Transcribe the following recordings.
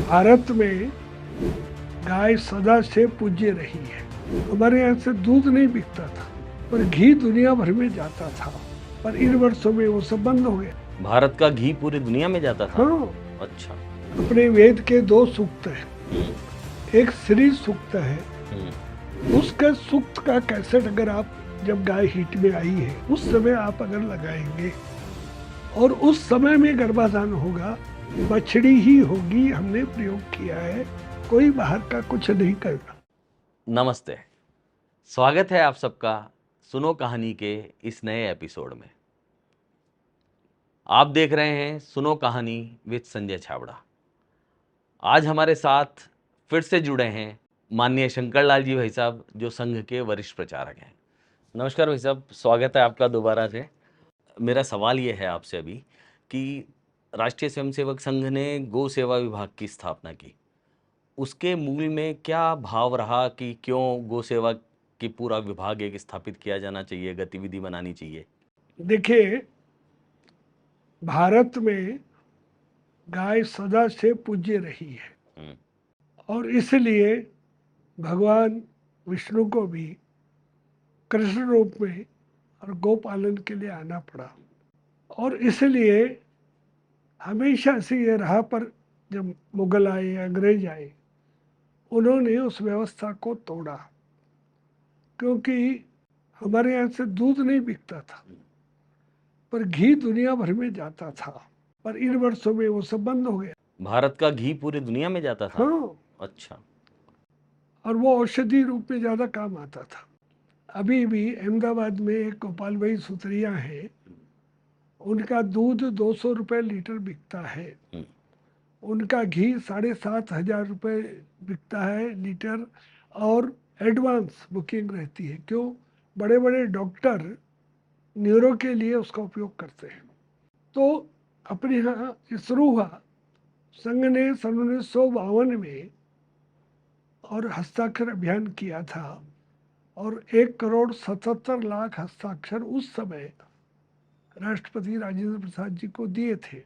भारत में गाय सदा से पूज्य रही है। हमारे यहाँ से दूध नहीं बिकता था, पर घी दुनिया भर में जाता था, पर इन वर्षों में वो सब बंद हो गया। भारत का घी पूरी दुनिया में जाता था? हाँ, अच्छा। अपने वेद के 2 सूक्त हैं। एक श्री सूक्त है, उसके सूक्त का कैसेट अगर आप जब गाय हीट में आई है उस समय आप अगर लगाएंगे और उस समय में गर्भाधान होगा, बछड़ी ही होगी, हमने प्रयोग किया है, कोई बाहर का कुछ नहीं करना। नमस्ते, स्वागत है आप सबका सुनो कहानी के इस नए एपिसोड में। आप देख रहे हैं सुनो कहानी विद संजय छाबड़ा। आज हमारे साथ फिर से जुड़े हैं माननीय शंकर लाल जी भाई साहब, जो संघ के वरिष्ठ प्रचारक हैं। नमस्कार भाई साहब, स्वागत है आपका दोबारा से। मेरा सवाल ये है आपसे अभी कि राष्ट्रीय स्वयंसेवक संघ ने गौ सेवा विभाग की स्थापना की, उसके मूल में क्या भाव रहा कि क्यों गौ सेवा की पूरा विभाग एक स्थापित किया जाना चाहिए, गतिविधि बनानी चाहिए? देखिए, भारत में गाय सदा से पूज्य रही है और इसलिए भगवान विष्णु को भी कृष्ण रूप में और गोपालन के लिए आना पड़ा। और इसलिए हमेशा से ये रहा, पर जब मुगल आए, अंग्रेज आए, उन्होंने उस व्यवस्था को तोड़ा, क्योंकि हमारे यहाँ से दूध नहीं बिकता था, पर घी दुनिया भर में जाता था, पर इन वर्षों में वो सब बंद हो गया। भारत का घी पूरी दुनिया में जाता था? हाँ, अच्छा। और वो औषधि रूप में ज़्यादा काम आता था। अभी भी अहमदाबाद में एक गोपाल भाई सुतरिया है, उनका दूध 200 रुपये लीटर बिकता है, उनका घी 7,500 रुपये बिकता है लीटर, और एडवांस बुकिंग रहती है। क्यों? बड़े बड़े डॉक्टर न्यूरो के लिए उसका उपयोग करते हैं। तो अपने यहाँ शुरू हुआ, संघ ने सन 1952 में और हस्ताक्षर अभियान किया था, और 1,77,00,000 हस्ताक्षर उस समय राष्ट्रपति राजेंद्र प्रसाद जी को दिए थे,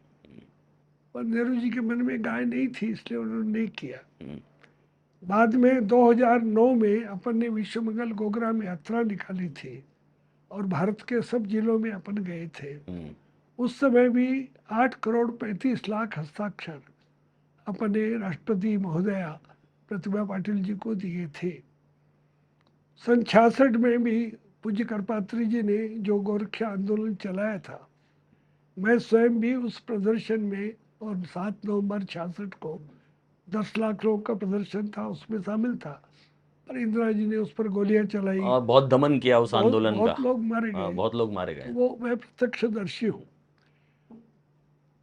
पर नेहरू जी के मन में गाय नहीं थी, इसलिए उन्होंने नहीं किया। बाद में 2009 में अपन ने विश्व मंगल गोग्राम यात्रा निकाली थी और भारत के सब जिलों में अपन गए थे। उस समय भी 8,35,00,000 हस्ताक्षर अपन ने राष्ट्रपति महोदया प्रतिभा पाटिल जी को दिए थे। सन 66 में भी पूज्य करपात्री जी ने जो गोरक्षा आंदोलन चलाया था, मैं स्वयं भी उस प्रदर्शन में, और 7 नवंबर 66 को 10 लाख लोगों का प्रदर्शन था, उसमें शामिल था, पर इंदिरा जी ने उस पर गोलियां चलाई और बहुत दमन किया उस आंदोलन का। बहुत लोग मारे गए। बहुत लोग मारे गए। तो वो मैं प्रत्यक्षदर्शी हूँ।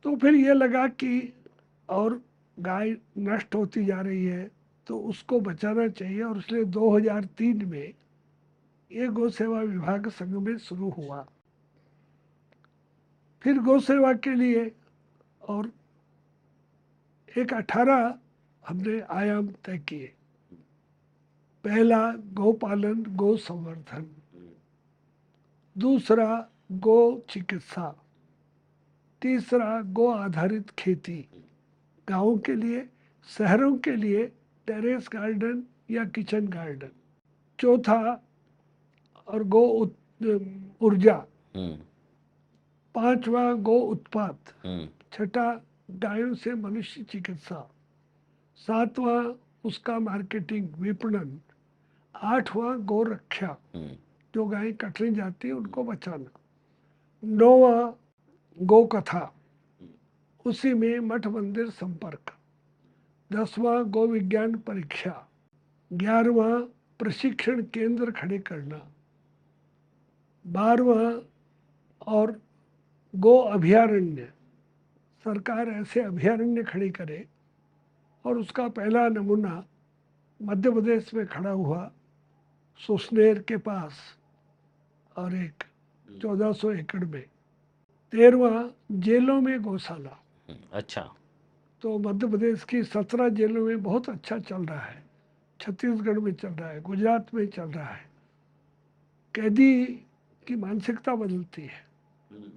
तो फिर ये लगा कि और गाय नष्ट होती जा रही है, तो उसको बचाना चाहिए, और इसलिए 2003 में ये गौ सेवा विभाग संघ में शुरू हुआ। फिर गौ सेवा के लिए और एक 18 हमने आयाम तय किए। पहला, गौ पालन, गौ संवर्धन। दूसरा, गौ चिकित्सा। तीसरा, गौ आधारित खेती, गांवों के लिए, शहरों के लिए टेरेस गार्डन या किचन गार्डन। चौथा, और गौ ऊर्जा। पांचवा, गौ उत्पाद। छठा, गायों से मनुष्य चिकित्सा। सातवां, उसका मार्केटिंग, विपणन। आठवां, गौ रक्षा, जो गाय कटने जाती है उनको बचाना। नौवां, गौ कथा, उसी में मठ मंदिर संपर्क। 10वां, गौ विज्ञान परीक्षा। 11वां, प्रशिक्षण केंद्र खड़े करना। 12वां, और गौ अभयारण्य, सरकार ऐसे अभयारण्य खड़े करे, और उसका पहला नमूना मध्य प्रदेश में खड़ा हुआ, सुसनेर के पास, और एक 1400 एकड़ में। 13वां, जेलों में गौशाला। अच्छा। तो मध्य प्रदेश की 17 जेलों में बहुत अच्छा चल रहा है, छत्तीसगढ़ में चल रहा है, गुजरात में चल रहा है। कैदी की मानसिकता बदलती है,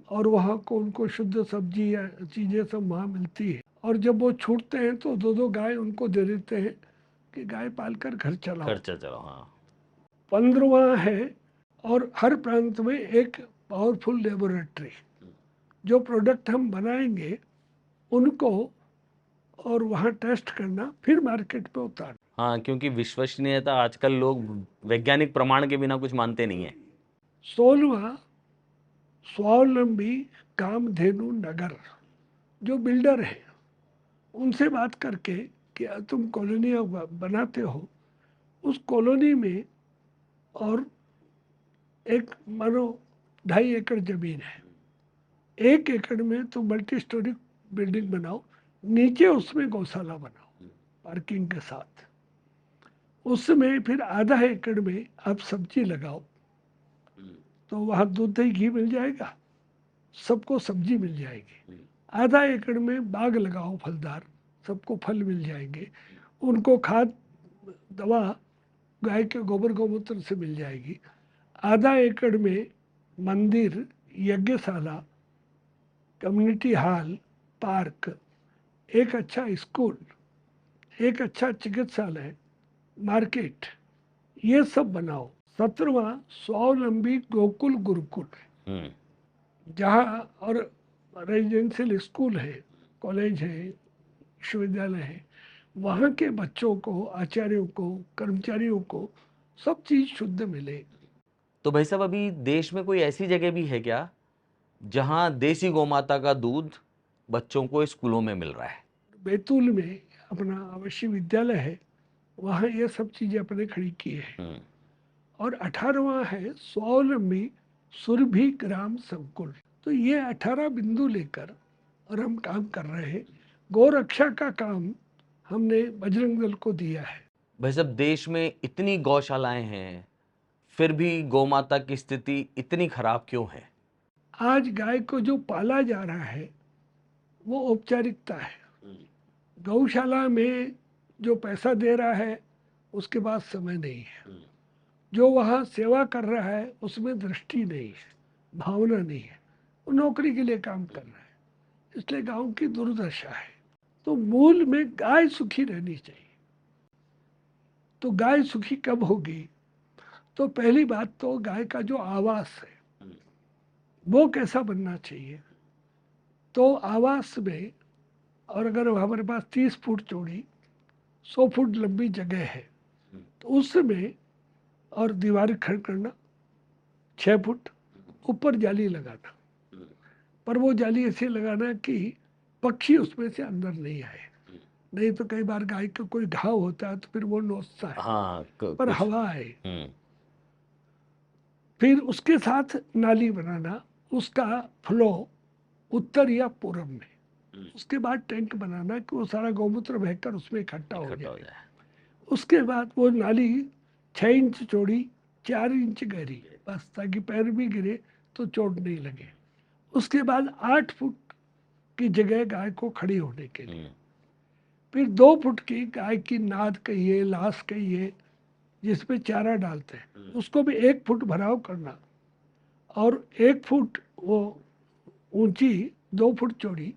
और वहाँ को उनको शुद्ध सब्जी या चीज़ें सब वहाँ मिलती है। और जब वो छूटते हैं तो दो दो गाय उनको दे देते हैं कि गाय पालकर घर चलाओ। खर्चा चलो, हाँ। 15वां है, और हर प्रांत में एक पावरफुल लेबोरेटरी, जो प्रोडक्ट हम बनाएंगे उनको और वहाँ टेस्ट करना, फिर मार्केट पे उतारना। हाँ, क्योंकि विश्वसनीयता आजकल लोग वैज्ञानिक प्रमाण के बिना कुछ मानते नहीं है। 16वां, स्वावलंबी कामधेनु नगर, जो बिल्डर है उनसे बात करके कि तुम कॉलोनी बनाते हो, उस कॉलोनी में और एक मानो 2.5 एकड़ जमीन है, 1 एकड़ में तो मल्टी स्टोरी बिल्डिंग बनाओ, नीचे उसमें गौशाला बनाओ पार्किंग के साथ। उसमें फिर आधा एकड़ में आप सब्जी लगाओ, तो वहाँ दूध दही घी मिल जाएगा, सबको सब्जी मिल जाएगी। आधा एकड़ में बाग लगाओ फलदार, सबको फल मिल जाएंगे, उनको खाद दवा गाय के गोबर गोमूत्र से मिल जाएगी। आधा एकड़ में मंदिर, यज्ञशाला, कम्युनिटी हॉल, पार्क, एक अच्छा स्कूल, एक अच्छा चिकित्सालय, मार्केट, ये सब बनाओ। 17वां, स्वावलंबी गोकुल गुरुकुल, जहाँ और रेजिडेंशियल स्कूल है, कॉलेज है, विश्वविद्यालय है, वहाँ के बच्चों को, आचार्यों को, कर्मचारियों को सब चीज़ शुद्ध मिले। तो भाई साहब, अभी देश में कोई ऐसी जगह भी है क्या जहाँ देसी गौमाता का दूध बच्चों को स्कूलों में मिल रहा है? बैतूल में अपना अवश्य विद्यालय है, वहाँ ये सब चीज़ें अपने खड़ी की है। और 18वां है स्वावलंबी सुरभि ग्राम संकुल। तो ये 18 बिंदु लेकर और हम काम कर रहे हैं। गौरक्षा का काम हमने बजरंग दल को दिया है। भाई साहब, देश में इतनी गौशालाएं हैं, फिर भी गौमाता की स्थिति इतनी खराब क्यों है? आज गाय को जो पाला जा रहा है वो औपचारिकता है। गौशाला में जो पैसा दे रहा है उसके पास समय नहीं है, जो वहाँ सेवा कर रहा है उसमें दृष्टि नहीं है, भावना नहीं है, वो नौकरी के लिए काम कर रहा है, इसलिए गांव की दुर्दशा है। तो मूल में गाय सुखी रहनी चाहिए। तो गाय सुखी कब होगी? तो पहली बात तो गाय का जो आवास है वो कैसा बनना चाहिए। तो आवास में, और अगर हमारे पास 30 फुट चौड़ी 100 फुट लंबी जगह है तो उसमें और दीवार खड़ करना 6 फुट, ऊपर जाली लगाना, पर वो जाली ऐसे लगाना कि पक्षी उसमें से अंदर नहीं आए। नहीं तो कई बार गाय का कोई घाव होता है तो फिर वो नोचता है, हाँ, पर कुछ। हवा आए। फिर उसके साथ नाली बनाना, उसका फ्लो उत्तर या पूर्व में। उसके बाद टैंक बनाना कि वो सारा गौमूत्र बहकर उसमें इकट्ठा हो जाए। उसके बाद वो नाली 6 इंच चौड़ी 4 इंच गहरी, बस, ताकि पैर भी गिरे तो चोट नहीं लगे। उसके बाद 8 फुट की जगह गाय को खड़ी होने के लिए। फिर 2 फुट की गाय की नाद कहिए, लाश कहिए, जिसपे चारा डालते हैं, उसको भी 1 फुट भराव करना। और 1 फुट वो ऊंची, 2 फुट चौड़ी,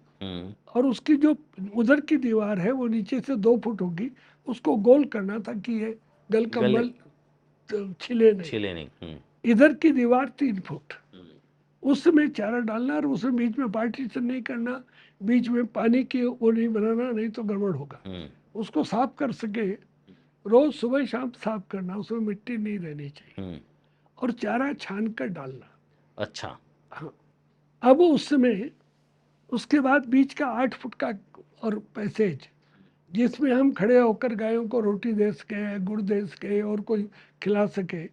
और उसकी जो उधर की दीवार है वो नीचे से 2 फुट होगी, उसको गोल करना ताकि ये गल कम्बल छिले नहीं। इधर की दीवार 3 फुट, उसमें चारा डालना, और उसमें बीच में पार्टीशन नहीं करना, बीच में पानी की वो नहीं बनाना, नहीं तो गड़बड़ होगा। उसको साफ कर सके, रोज सुबह शाम साफ करना, उसमें मिट्टी नहीं रहनी चाहिए, और चारा छान कर डालना। अच्छा। हाँ। अब उसमें उसके बाद बीच का 8 फुट का और पैसेज, जिसमें हम खड़े होकर गायों को रोटी दे सके, गुड़ दे सके और कोई खिला सके।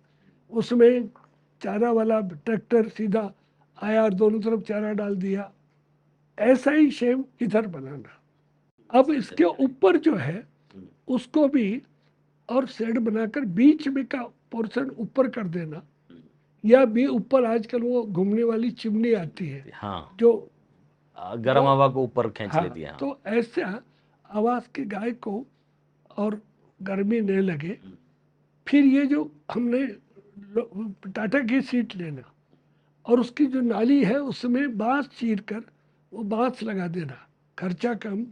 उसमें चारा वाला ट्रैक्टर सीधा आया और दोनों तरफ चारा डाल दिया। ऐसा ही शेम इधर बनाना। अब इसके ऊपर जो है उसको भी और शेड बनाकर बीच में का पोर्शन ऊपर कर देना, या भी ऊपर आजकल वो घूमने वाली चिमनी आती है, हाँ, जो गर्म हवा को ऊपर खींच हाँ, लेती है। हाँ। तो ऐसा आवाज की गाय को और गर्मी नहीं लगे। फिर ये जो हमने टाटा की सीट लेना, और उसकी जो नाली है उसमें बांस चीर कर वो बांस लगा देना, खर्चा कम,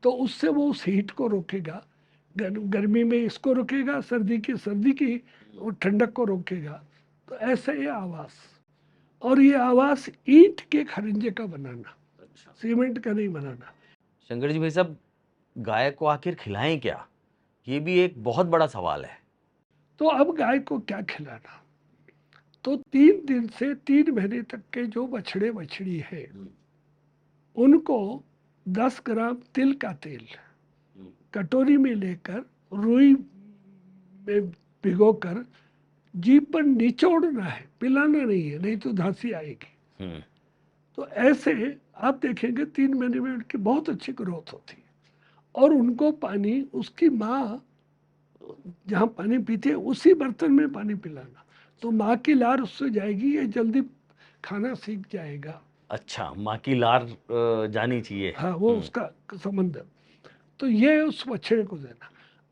तो उससे वो उस हीट को रोकेगा, गर्मी में इसको रोकेगा, सर्दी की वो ठंडक को रोकेगा। तो ऐसे ये आवास, और ये आवास ईंट के खरिंजे का बनाना, अच्छा सीमेंट का नहीं बनाना। शंकर जी भाई साहब, गाय को आखिर खिलाएं क्या, ये भी एक बहुत बड़ा सवाल है। तो अब गाय को क्या खिलाना, तो 3 दिन से 3 महीने तक के जो बछड़े बछड़ी है उनको 10 ग्राम तिल का तेल कटोरी में लेकर रुई में भिगोकर जीभ पर निचोड़ना है, पिलाना नहीं है, नहीं तो धांसी आएगी। हम्म तो ऐसे आप देखेंगे 3 महीने में उनकी बहुत अच्छी ग्रोथ होती है। और उनको पानी उसकी माँ जहाँ पानी पीती है उसी बर्तन में पानी पिलाना, तो माँ की लार उससे जाएगी, ये जल्दी खाना सीख जाएगा। अच्छा, माँ की लार जानी चाहिए। हाँ, वो उसका संबंध है। तो ये उस बछड़े को देना।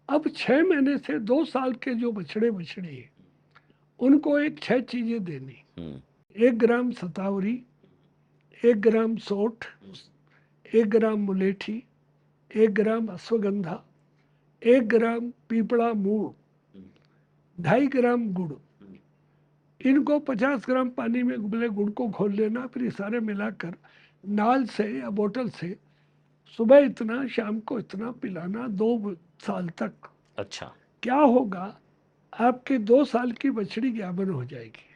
अब 6 महीने से 2 साल के जो बछड़े बछड़ी है उनको 6 चीजें देनी। 1 ग्राम सतावरी, 1 ग्राम सोठ, 1 ग्राम मुलेठी, 1 ग्राम अश्वगंधा, 1 ग्राम पीपड़ा मूड़, 2.5 ग्राम गुड़। इनको 50 ग्राम पानी में उबले गुड़ को घोल लेना, फिर ये सारे मिलाकर नाल से या बोतल से सुबह इतना शाम को इतना पिलाना 2 साल तक। अच्छा क्या होगा, आपके 2 साल की बछड़ी गाभिन हो जाएगी।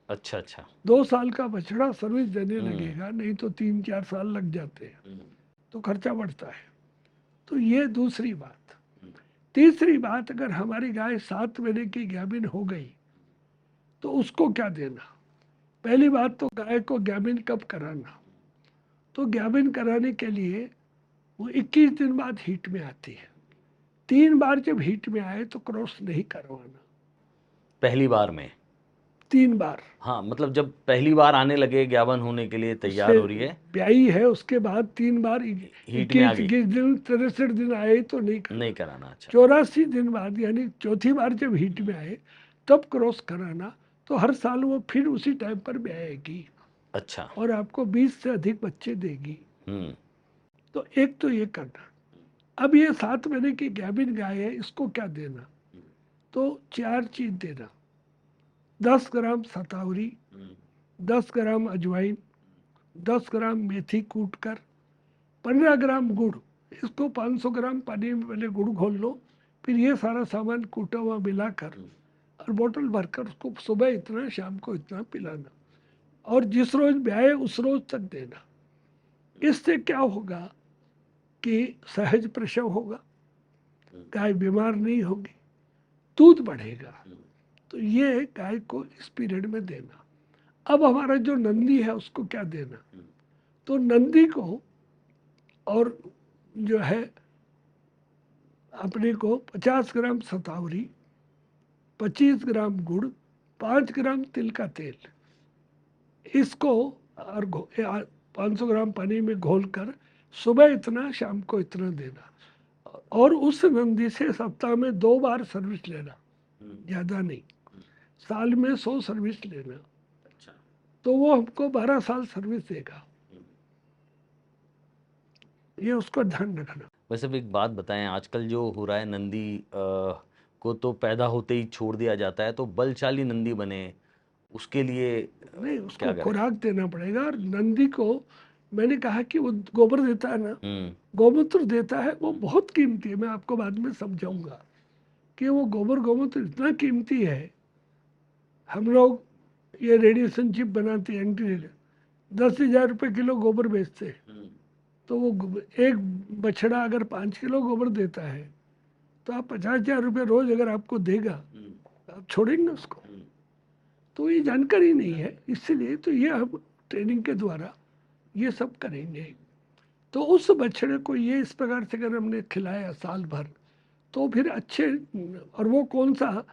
अच्छा अच्छा 2 साल का बछड़ा सर्विस देने लगेगा, नहीं तो 3-4 साल लग जाते हैं, तो खर्चा बढ़ता है। तो ये दूसरी बात। तीसरी बात, अगर हमारी गाय 7 महीने की गाभिन हो गई तो उसको क्या देना। पहली बात तो गाय को गाभिन कब कराना, तो गाभिन कराने के लिए वो 21 दिन बाद हीट में आती है। 3 बार जब हीट में आए तो क्रॉस नहीं करवाना। पहली बार में? 3 बार हाँ, मतलब जब पहली बार आने लगे, ज्ञापन होने के लिए तैयार उससे हो रही है, ब्याई है, उसके बाद 3 बार हीट में आ 21 गई, 21 दिन 63 दिन आए तो नहीं करना। नहीं कराना। अच्छा 84 दिन बाद यानी चौथी बार जब हीट में आए तब क्रॉस कराना। तो हर साल वो फिर उसी टाइम पर ब्याएगी अच्छा और आपको 20 से अधिक बच्चे देगी। तो एक तो ये करना। अब ये 7 महीने की गाभिन गाय है, इसको क्या देना, तो 4 चीज देना। 10 ग्राम सतावरी, 10 ग्राम अजवाइन, 10 ग्राम मेथी कूट कर, 15 ग्राम गुड़। इसको 500 ग्राम पानी में पहले गुड़ घोल लो, फिर ये सारा सामान कूटा हुआ मिलाकर और बोतल भरकर उसको सुबह इतना शाम को इतना पिलाना, और जिस रोज ब्याए उस रोज तक देना। इससे क्या होगा कि सहज प्रसव होगा, गाय बीमार नहीं होगी, दूध बढ़ेगा। तो ये गाय को इस पीरियड में देना। अब हमारा जो नंदी है उसको क्या देना, तो नंदी को और जो है अपने को 50 ग्राम सतावरी, 25 ग्राम गुड़, 5 ग्राम तिल का तेल, इसको और 500 ग्राम पानी में घोलकर सुबह इतना शाम को इतना देना। और उस नंदी से सप्ताह में 2 बार सर्विस लेना, ज़्यादा नहीं, साल में 100 सर्विस लेना। तो वो हमको 12 साल सर्विस देगा, ये उसको ध्यान रखना। वैसे भी एक बात बताएं, आजकल जो हो रहा है, नंदी को तो पैदा होते ही छोड़ दिया जाता है, तो बलशाली नंदी बने उसके लिए नहीं, उसको क्या करें? खुराक देना पड़ेगा। और नंदी को मैंने कहा कि वो गोबर देता है ना, हम्म गोमूत्र देता है, वो बहुत कीमती है। मैं आपको बाद में समझाऊंगा कि वो गोमूत्र इतना कीमती है। हम लोग ये रेडिएशन चिप बनाते हैं, एंटी रेडिएशन, 10,000 रुपये किलो गोबर बेचते हैं। तो वो एक बछड़ा अगर 5 किलो गोबर देता है तो आप 50,000 रुपये रोज अगर आपको देगा तो आप छोड़ेंगे उसको। तो ये जानकारी नहीं है, इसलिए तो ये हम ट्रेनिंग के द्वारा ये सब करेंगे। तो उस बछड़े को ये इस प्रकार से अगर हमने खिलाया साल भर, तो फिर अच्छे, और वो कौन सा,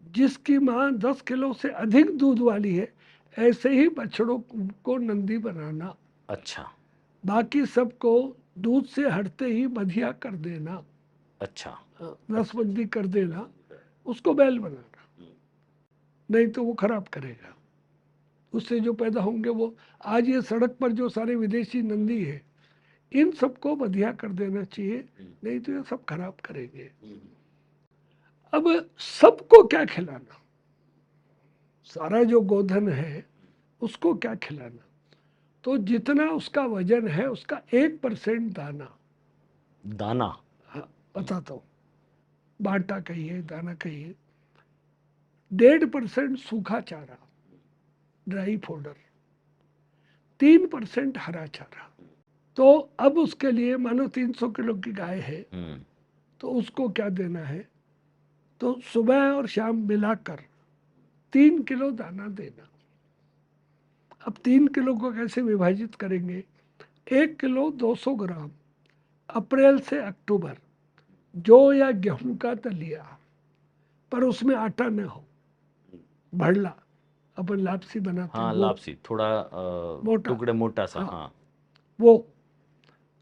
जिसकी माँ 10 किलो से अधिक दूध वाली है, ऐसे ही बछड़ों को नंदी बनाना। अच्छा बाकी सबको दूध से हटते ही बधिया कर देना, अच्छा नसबंदी कर देना, उसको बैल बनाना, नहीं तो वो खराब करेगा। उससे जो पैदा होंगे वो, आज ये सड़क पर जो सारे विदेशी नंदी है, इन सबको बधिया कर देना चाहिए, नहीं तो ये सब खराब करेंगे। अब सबको क्या खिलाना, सारा जो गोधन है उसको क्या खिलाना, तो जितना उसका वजन है उसका 1% दाना, दाना, हाँ बताता हूँ, बाटा कहिए दाना कहिए, 1.5% सूखा चारा ड्राई फोडर, 3% हरा चारा। तो अब उसके लिए मानो 300 किलो की गाय है तो उसको क्या देना है, तो सुबह और शाम मिलाकर 3 किलो दाना देना। अब 3 किलो को कैसे विभाजित करेंगे, 1 किलो 200 ग्राम अप्रैल से अक्टूबर जौ या गेहूं का दलिया, पर उसमें आटा न हो, भड़ला अपन लापसी बनाते हैं हाँ वो लापसी, थोड़ा मोटा, टुकड़े मोटा सा, हाँ हाँ। वो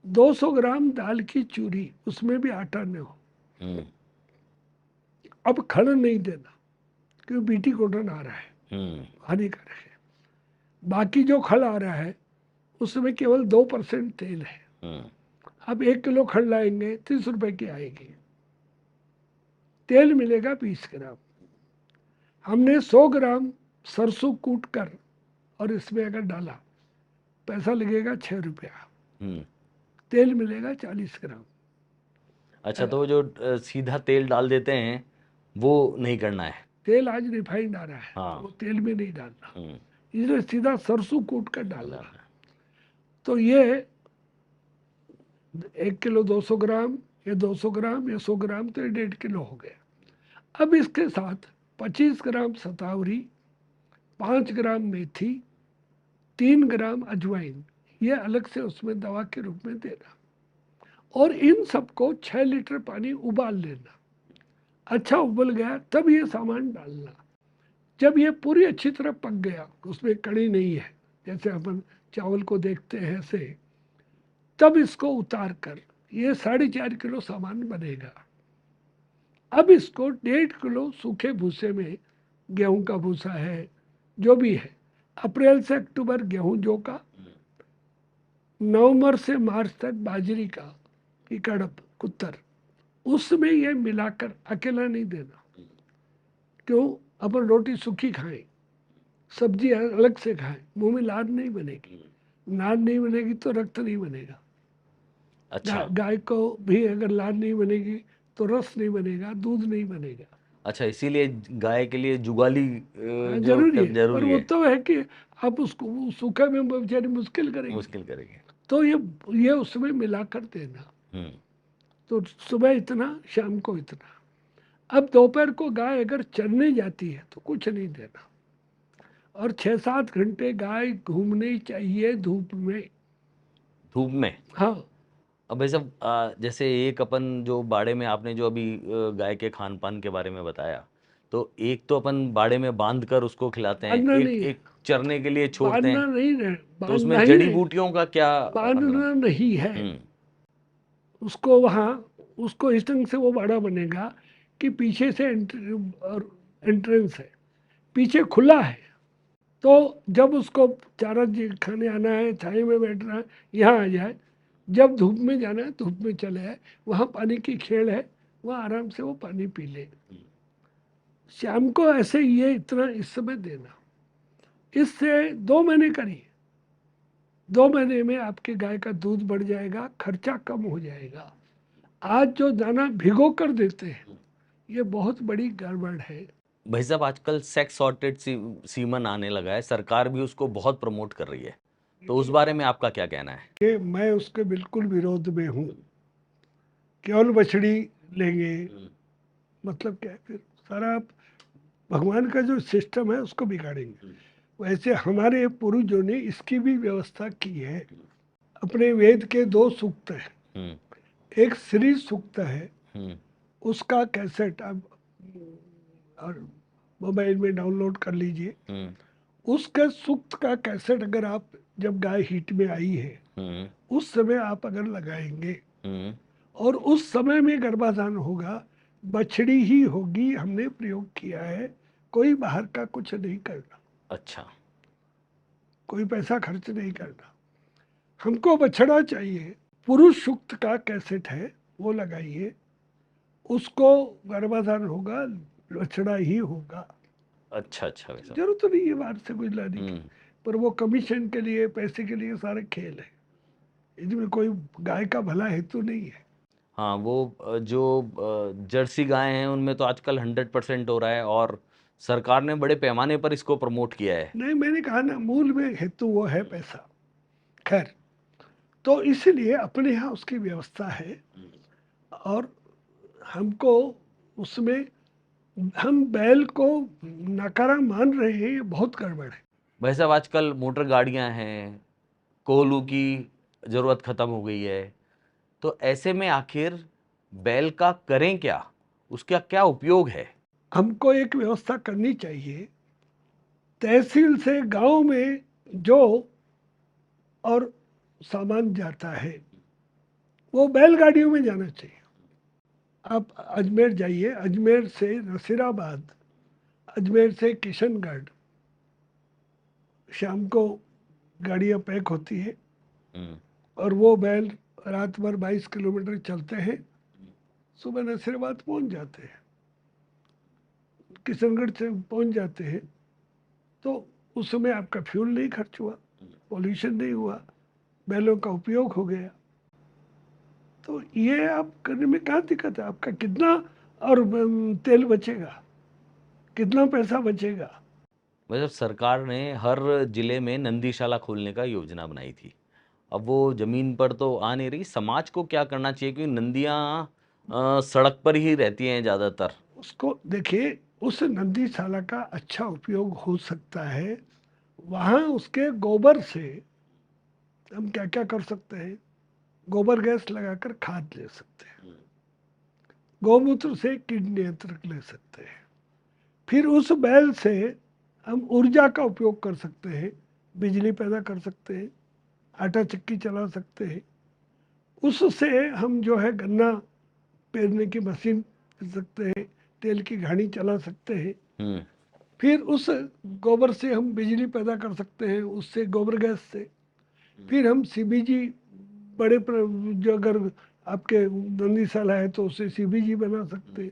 200 ग्राम दाल की चूरी, उसमें भी आटा न हो। हम्म अब खड़ नहीं देना क्योंकि बीटी कॉटन आ रहा है, हानिकारक है। बाकी जो खड़ आ रहा है उसमें केवल 2% तेल है। अब 1 किलो खड़ लाएंगे 30 रुपए की आएगी, तेल मिलेगा 20 ग्राम। हमने 100 ग्राम सरसों कूट कर और इसमें अगर डाला, पैसा लगेगा 6 रुपया, तेल मिलेगा 40 ग्राम। अच्छा, तो वो जो सीधा तेल डाल देते हैं वो नहीं करना है। तेल आज रिफाइंड आ रहा है, हाँ। वो तेल में नहीं डालना, इसलिए सीधा सरसों कूट कर डालना। डालना है। तो ये 1 किलो 200 ग्राम या 200 ग्राम या 100 ग्राम, तो ये 1.5 किलो हो गया। अब इसके साथ 25 ग्राम सतावरी, 5 ग्राम मेथी, 3 ग्राम अजवाइन, ये अलग से उसमें दवा के रूप में देना। और इन सबको 6 लीटर पानी उबाल लेना। अच्छा उबल गया तब ये सामान डालना। जब ये पूरी अच्छी तरह पक गया, उसमें कड़ी नहीं है जैसे अपन चावल को देखते हैं ऐसे, तब इसको उतार कर, ये 4.5 किलो सामान बनेगा। अब इसको 1.5 किलो सूखे भूसे में, गेहूं का भूसा है जो भी है, अप्रैल से अक्टूबर गेहूं जौ का, नवंबर से मार्च तक बाजरी का की कड़प कुत्तर, उसमें ये मिलाकर, अकेला नहीं देना, क्यों, अपन रोटी सूखी खाएं, सब्जी अलग से खाएं, मुंह में लार नहीं बनेगी, लार नहीं बनेगी तो रक्त नहीं बनेगा। अच्छा। गाय को भी अगर लार नहीं बनेगी तो रस नहीं बनेगा, दूध नहीं बनेगा। अच्छा, इसीलिए गाय के लिए जुगाली हाँ, जो जरूरी है, पर जरूरी वो है। तो है कि आप उसको वो सूखे में बेचारी मुश्किल करेंगे, मुश्किल करेंगे। तो ये उसमें मिलाकर देना। तो सुबह इतना, शाम को इतना। अब दोपहर को गाय अगर चरने जाती है तो कुछ नहीं देना, और 6-7 घंटे गाय घूमनी चाहिए धूप में। धूप में। हाँ, अब भाई साहब, जैसे एक अपन जो बाड़े में, आपने जो अभी गाय के खान पान के बारे में बताया, तो एक तो अपन बाड़े में बांध कर उसको खिलाते हैं, बांधना एक नहीं है, एक चरने के लिए छोड़ते बांधना हैं। नहीं है, तो बांधना उसमें ही जड़ी नहीं, बूटियों का क्या मतलब? बांधना नहीं है। हम्म उसको वहाँ, उसको इस ढंग से वो बाड़ा बनेगा कि पीछे से एंट्रेंस है, पीछे खुला है। तो जब उसको चारा खाने आना है, छाई में बैठना है, यहाँ आ जाए, जब धूप में जाना है धूप में चले आए, वहाँ पानी की खेड़ है, वहाँ आराम से वो पानी पी ले। शाम को ऐसे ये इतना इस समय देना, इससे 2 महीने करिए, 2 महीने में आपके गाय का दूध बढ़ जाएगा, खर्चा कम हो जाएगा। आज जो दाना भिगो कर देते हैं, ये बहुत बड़ी गड़बड़ है। भाई साहब, आजकल सेक्स सॉर्टेड सीमन आने लगा है, सरकार भी उसको बहुत प्रमोट कर रही है, तो उस बारे में आपका क्या कहना है? कि मैं उसके बिल्कुल विरोध में हूँ। केवल बछड़ी लेंगे, मतलब क्या है, फिर सारा भगवान का जो सिस्टम है उसको बिगाड़ेंगे। वैसे हमारे पूर्वजों ने इसकी भी व्यवस्था की है। अपने वेद के 2 सूक्त हैं, एक श्री सूक्त है, उसका कैसेट आप और मोबाइल में डाउनलोड कर लीजिए। उसके सूक्त का कैसेट अगर आप, जब गाय हीट में आई है उस समय आप अगर लगाएंगे, और उस समय में गर्भाधान होगा, बछड़ी ही होगी, हमने प्रयोग किया है, कोई बाहर का कुछ नहीं करना। अच्छा। कोई पैसा खर्च नहीं करना। हमको बछड़ा चाहिए, पुरुष सूक्त का कैसेट है वो लगाइए, उसको गर्भाधान होगा, बछड़ा ही होगा। अच्छा अच्छा भाई साहब। जरूरत तो नहीं है बाहर से कुछ लाने की, पर वो कमीशन के लिए, पैसे के लिए सारे खेल है, इसमें कोई गाय का भला हेतु नहीं है। हाँ, वो जो जर्सी गाय हैं उनमें तो आजकल 100% हो रहा है, और सरकार ने बड़े पैमाने पर इसको प्रमोट किया है। नहीं, मैंने कहा ना, मूल में हेतु वो है पैसा। खैर, तो इसलिए अपने यहाँ उसकी व्यवस्था है, और हमको उसमें, हम बैल को नकारा मान रहे हैं, ये बहुत गड़बड़ है। भाई साहब, आजकल मोटर गाड़ियां हैं, कोहलू की ज़रूरत ख़त्म हो गई है, तो ऐसे में आखिर बैल का करें क्या, उसका क्या उपयोग है? हमको एक व्यवस्था करनी चाहिए, तहसील से गांव में जो और सामान जाता है वो बैलगाड़ियों में जाना चाहिए। आप अजमेर जाइए, अजमेर से नसीराबाद, अजमेर से किशनगढ़ शाम को गाड़ियाँ पैक होती है, और वो बैल रात भर 22 किलोमीटर चलते हैं, सुबह नसीराबाद पहुंच जाते हैं, किशनगढ़ से पहुंच जाते हैं। तो उस समय आपका फ्यूल नहीं खर्च हुआ, पॉल्यूशन नहीं हुआ, बैलों का उपयोग हो गया। तो ये आप करने में क्या दिक्कत है? आपका कितना और तेल बचेगा, कितना पैसा बचेगा? मतलब सरकार ने हर जिले में नंदीशाला खोलने का योजना बनाई थी, अब वो ज़मीन पर तो आ नहीं रही। समाज को क्या करना चाहिए, क्योंकि नंदियाँ सड़क पर ही रहती हैं ज़्यादातर। उसको देखिए, उस नंदीशाला का अच्छा उपयोग हो सकता है। वहाँ उसके गोबर से हम क्या क्या कर सकते हैं? गोबर गैस लगाकर खाद ले सकते हैं, गौमूत्र से कीट नियंत्रक ले सकते हैं, फिर उस बैल से हम ऊर्जा का उपयोग कर सकते हैं, बिजली पैदा कर सकते हैं, आटा चक्की चला सकते हैं। उससे हम जो है गन्ना पेरने की मशीन कर सकते हैं, तेल की घानी चला सकते हैं। फिर उस गोबर से हम बिजली पैदा कर सकते हैं, उससे गोबर गैस से। फिर हम सीबीजी बड़े जो अगर आपके नंदीशाला है तो उससे सीबीजी बना सकते हैं,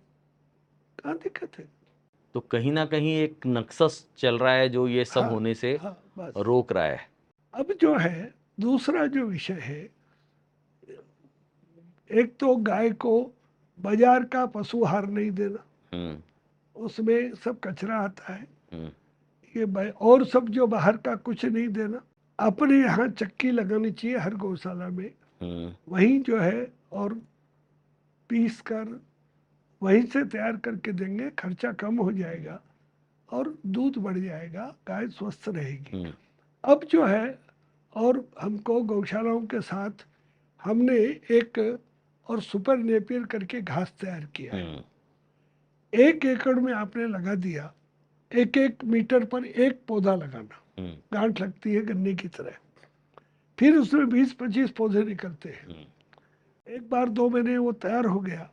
कहाँ दिक्कत है? तो कहीं ना कहीं एक नक्सस चल रहा है जो ये सब हाँ, होने से हाँ, बस। रोक रहा है। अब जो है दूसरा जो विषय है, एक तो गाय को बाजार का पशु आहार नहीं देना, उसमें सब कचरा आता है। ये और सब जो बाहर का कुछ नहीं देना, अपने यहाँ चक्की लगानी चाहिए हर गौशाला में, वहीं जो है और पीस कर वहीं से तैयार करके देंगे, खर्चा कम हो जाएगा और दूध बढ़ जाएगा, गाय स्वस्थ रहेगी। अब जो है, और हमको गौशालाओं के साथ हमने एक और सुपर नेपियर करके घास तैयार किया है। 1 एकड़ में आपने लगा दिया, 1-1 मीटर पर एक पौधा लगाना, गांठ लगती है गन्ने की तरह, फिर उसमें 20-25 पौधे निकलते हैं। एक बार 2 महीने वो तैयार हो गया,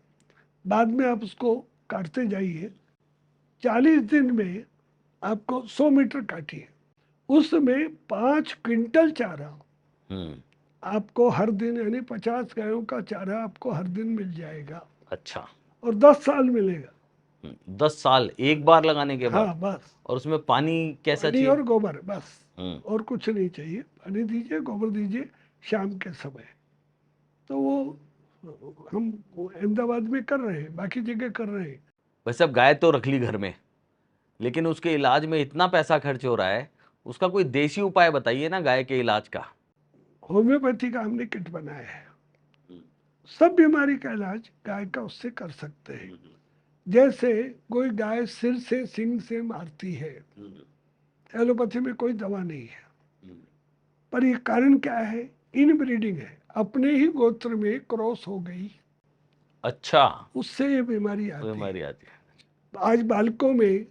बाद में आप उसको काटते जाइए, 40 दिन में आपको 100 मीटर काटिए, उसमें 5 क्विंटल चारा आपको हर दिन, यानी 50 गायों का चारा आपको हर दिन मिल जाएगा। अच्छा, और 10 साल मिलेगा। 10 साल एक बार लगाने के बाद? हाँ, बस। और उसमें पानी कैसा पानी चाहिए? और गोबर, बस, और कुछ नहीं चाहिए। पानी दीजिए, गोबर दीजिए शाम के समय। तो वो हम अहमदाबाद में कर रहे हैं, बाकी जगह कर रहे हैं। वैसे अब गाय तो रख ली घर में, लेकिन उसके इलाज में इतना पैसा खर्च हो रहा है, उसका कोई देसी उपाय बताइए ना गाय के इलाज का। होम्योपैथी का हमने किट बनाया है, सब बीमारी का इलाज गाय का उससे कर सकते हैं। जैसे कोई गाय सिर से सिंग से मारती है, एलोपैथी में कोई दवा नहीं है, पर ये कारण क्या है? इनब्रीडिंग है, अपने ही गोत्र में क्रॉस हो गई, अच्छा, उससे ये बीमारी आती है। बीमारी आती है। आज बालकों में ये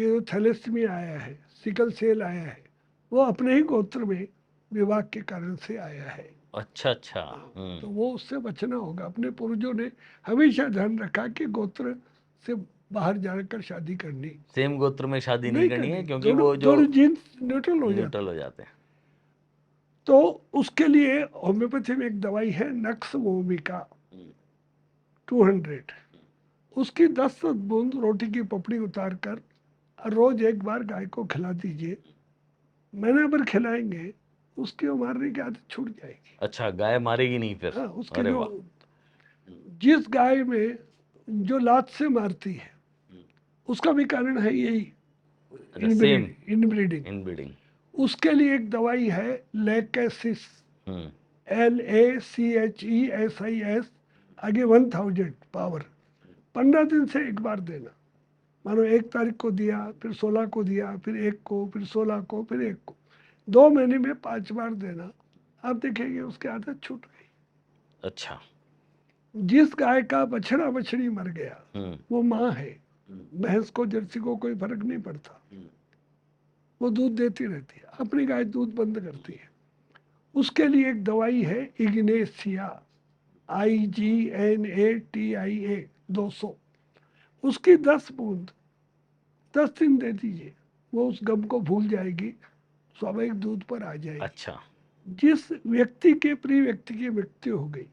जो थैलेसीमिया आया है, सिकल सेल आया है, वो अपने ही गोत्र में विवाह के कारण से आया है। अच्छा अच्छा। तो वो उससे बचना होगा। अपने पूर्वजों ने हमेशा ध्यान रखा कि गोत्र से बाहर जाकर शादी करनी सेम गोत्र में शादी नहीं करनी है, क्योंकि दोनों वो जो दोनों जीन्स न्यूट्रल हो जाते न्यूट्रल हैं। हो जाते हैं। तो उसके लिए होम्योपैथी में एक दवाई है नक्स वोमिका 200, उसकी 10 बूंद रोटी की पपड़ी उतार कर रोज एक बार गाय को खिला दीजिए। महीने भर खिलाएंगे, उसकी वो मारने की आदत छूट जाएगी। अच्छा, गाय मारेगी नहीं फिर? हाँ, उसके अरे जो वाह। जिस गाय में जो लात से मारती है उसका भी कारण है यही, अच्छा, सेम इनब्रीडिंग। इनब्रीडिंग। उसके लिए एक दवाई है लैकेसिस, हम्म LACHESIS, आगे 1000 पावर। 15 दिन से एक बार देना। मानो 1 तारीख को दिया, फिर 16 को दिया, फिर 1 को, फिर 16 को, फिर 1 को, 2 महीने में 5 बार देना। आप देखेंगे उसकी आदत छूट गई। अच्छा। जिस गाय का बछड़ा बछड़ी मर गया हम्म वो माँ है, भैंस को जर्सी को कोई फर्क नहीं पड़ता, वो दूध देती रहती है। अपनी गाय दूध बंद करती है। उसके लिए एक दवाई है इग्नेसिया, IGNATIA 200, उसकी 10 बूंद 10 दिन दे दीजिए, वो उस गम को भूल जाएगी, स्वाभाविक दूध पर आ जाएगी। अच्छा। जिस व्यक्ति के प्रिय व्यक्ति की मृत्यु हो गई,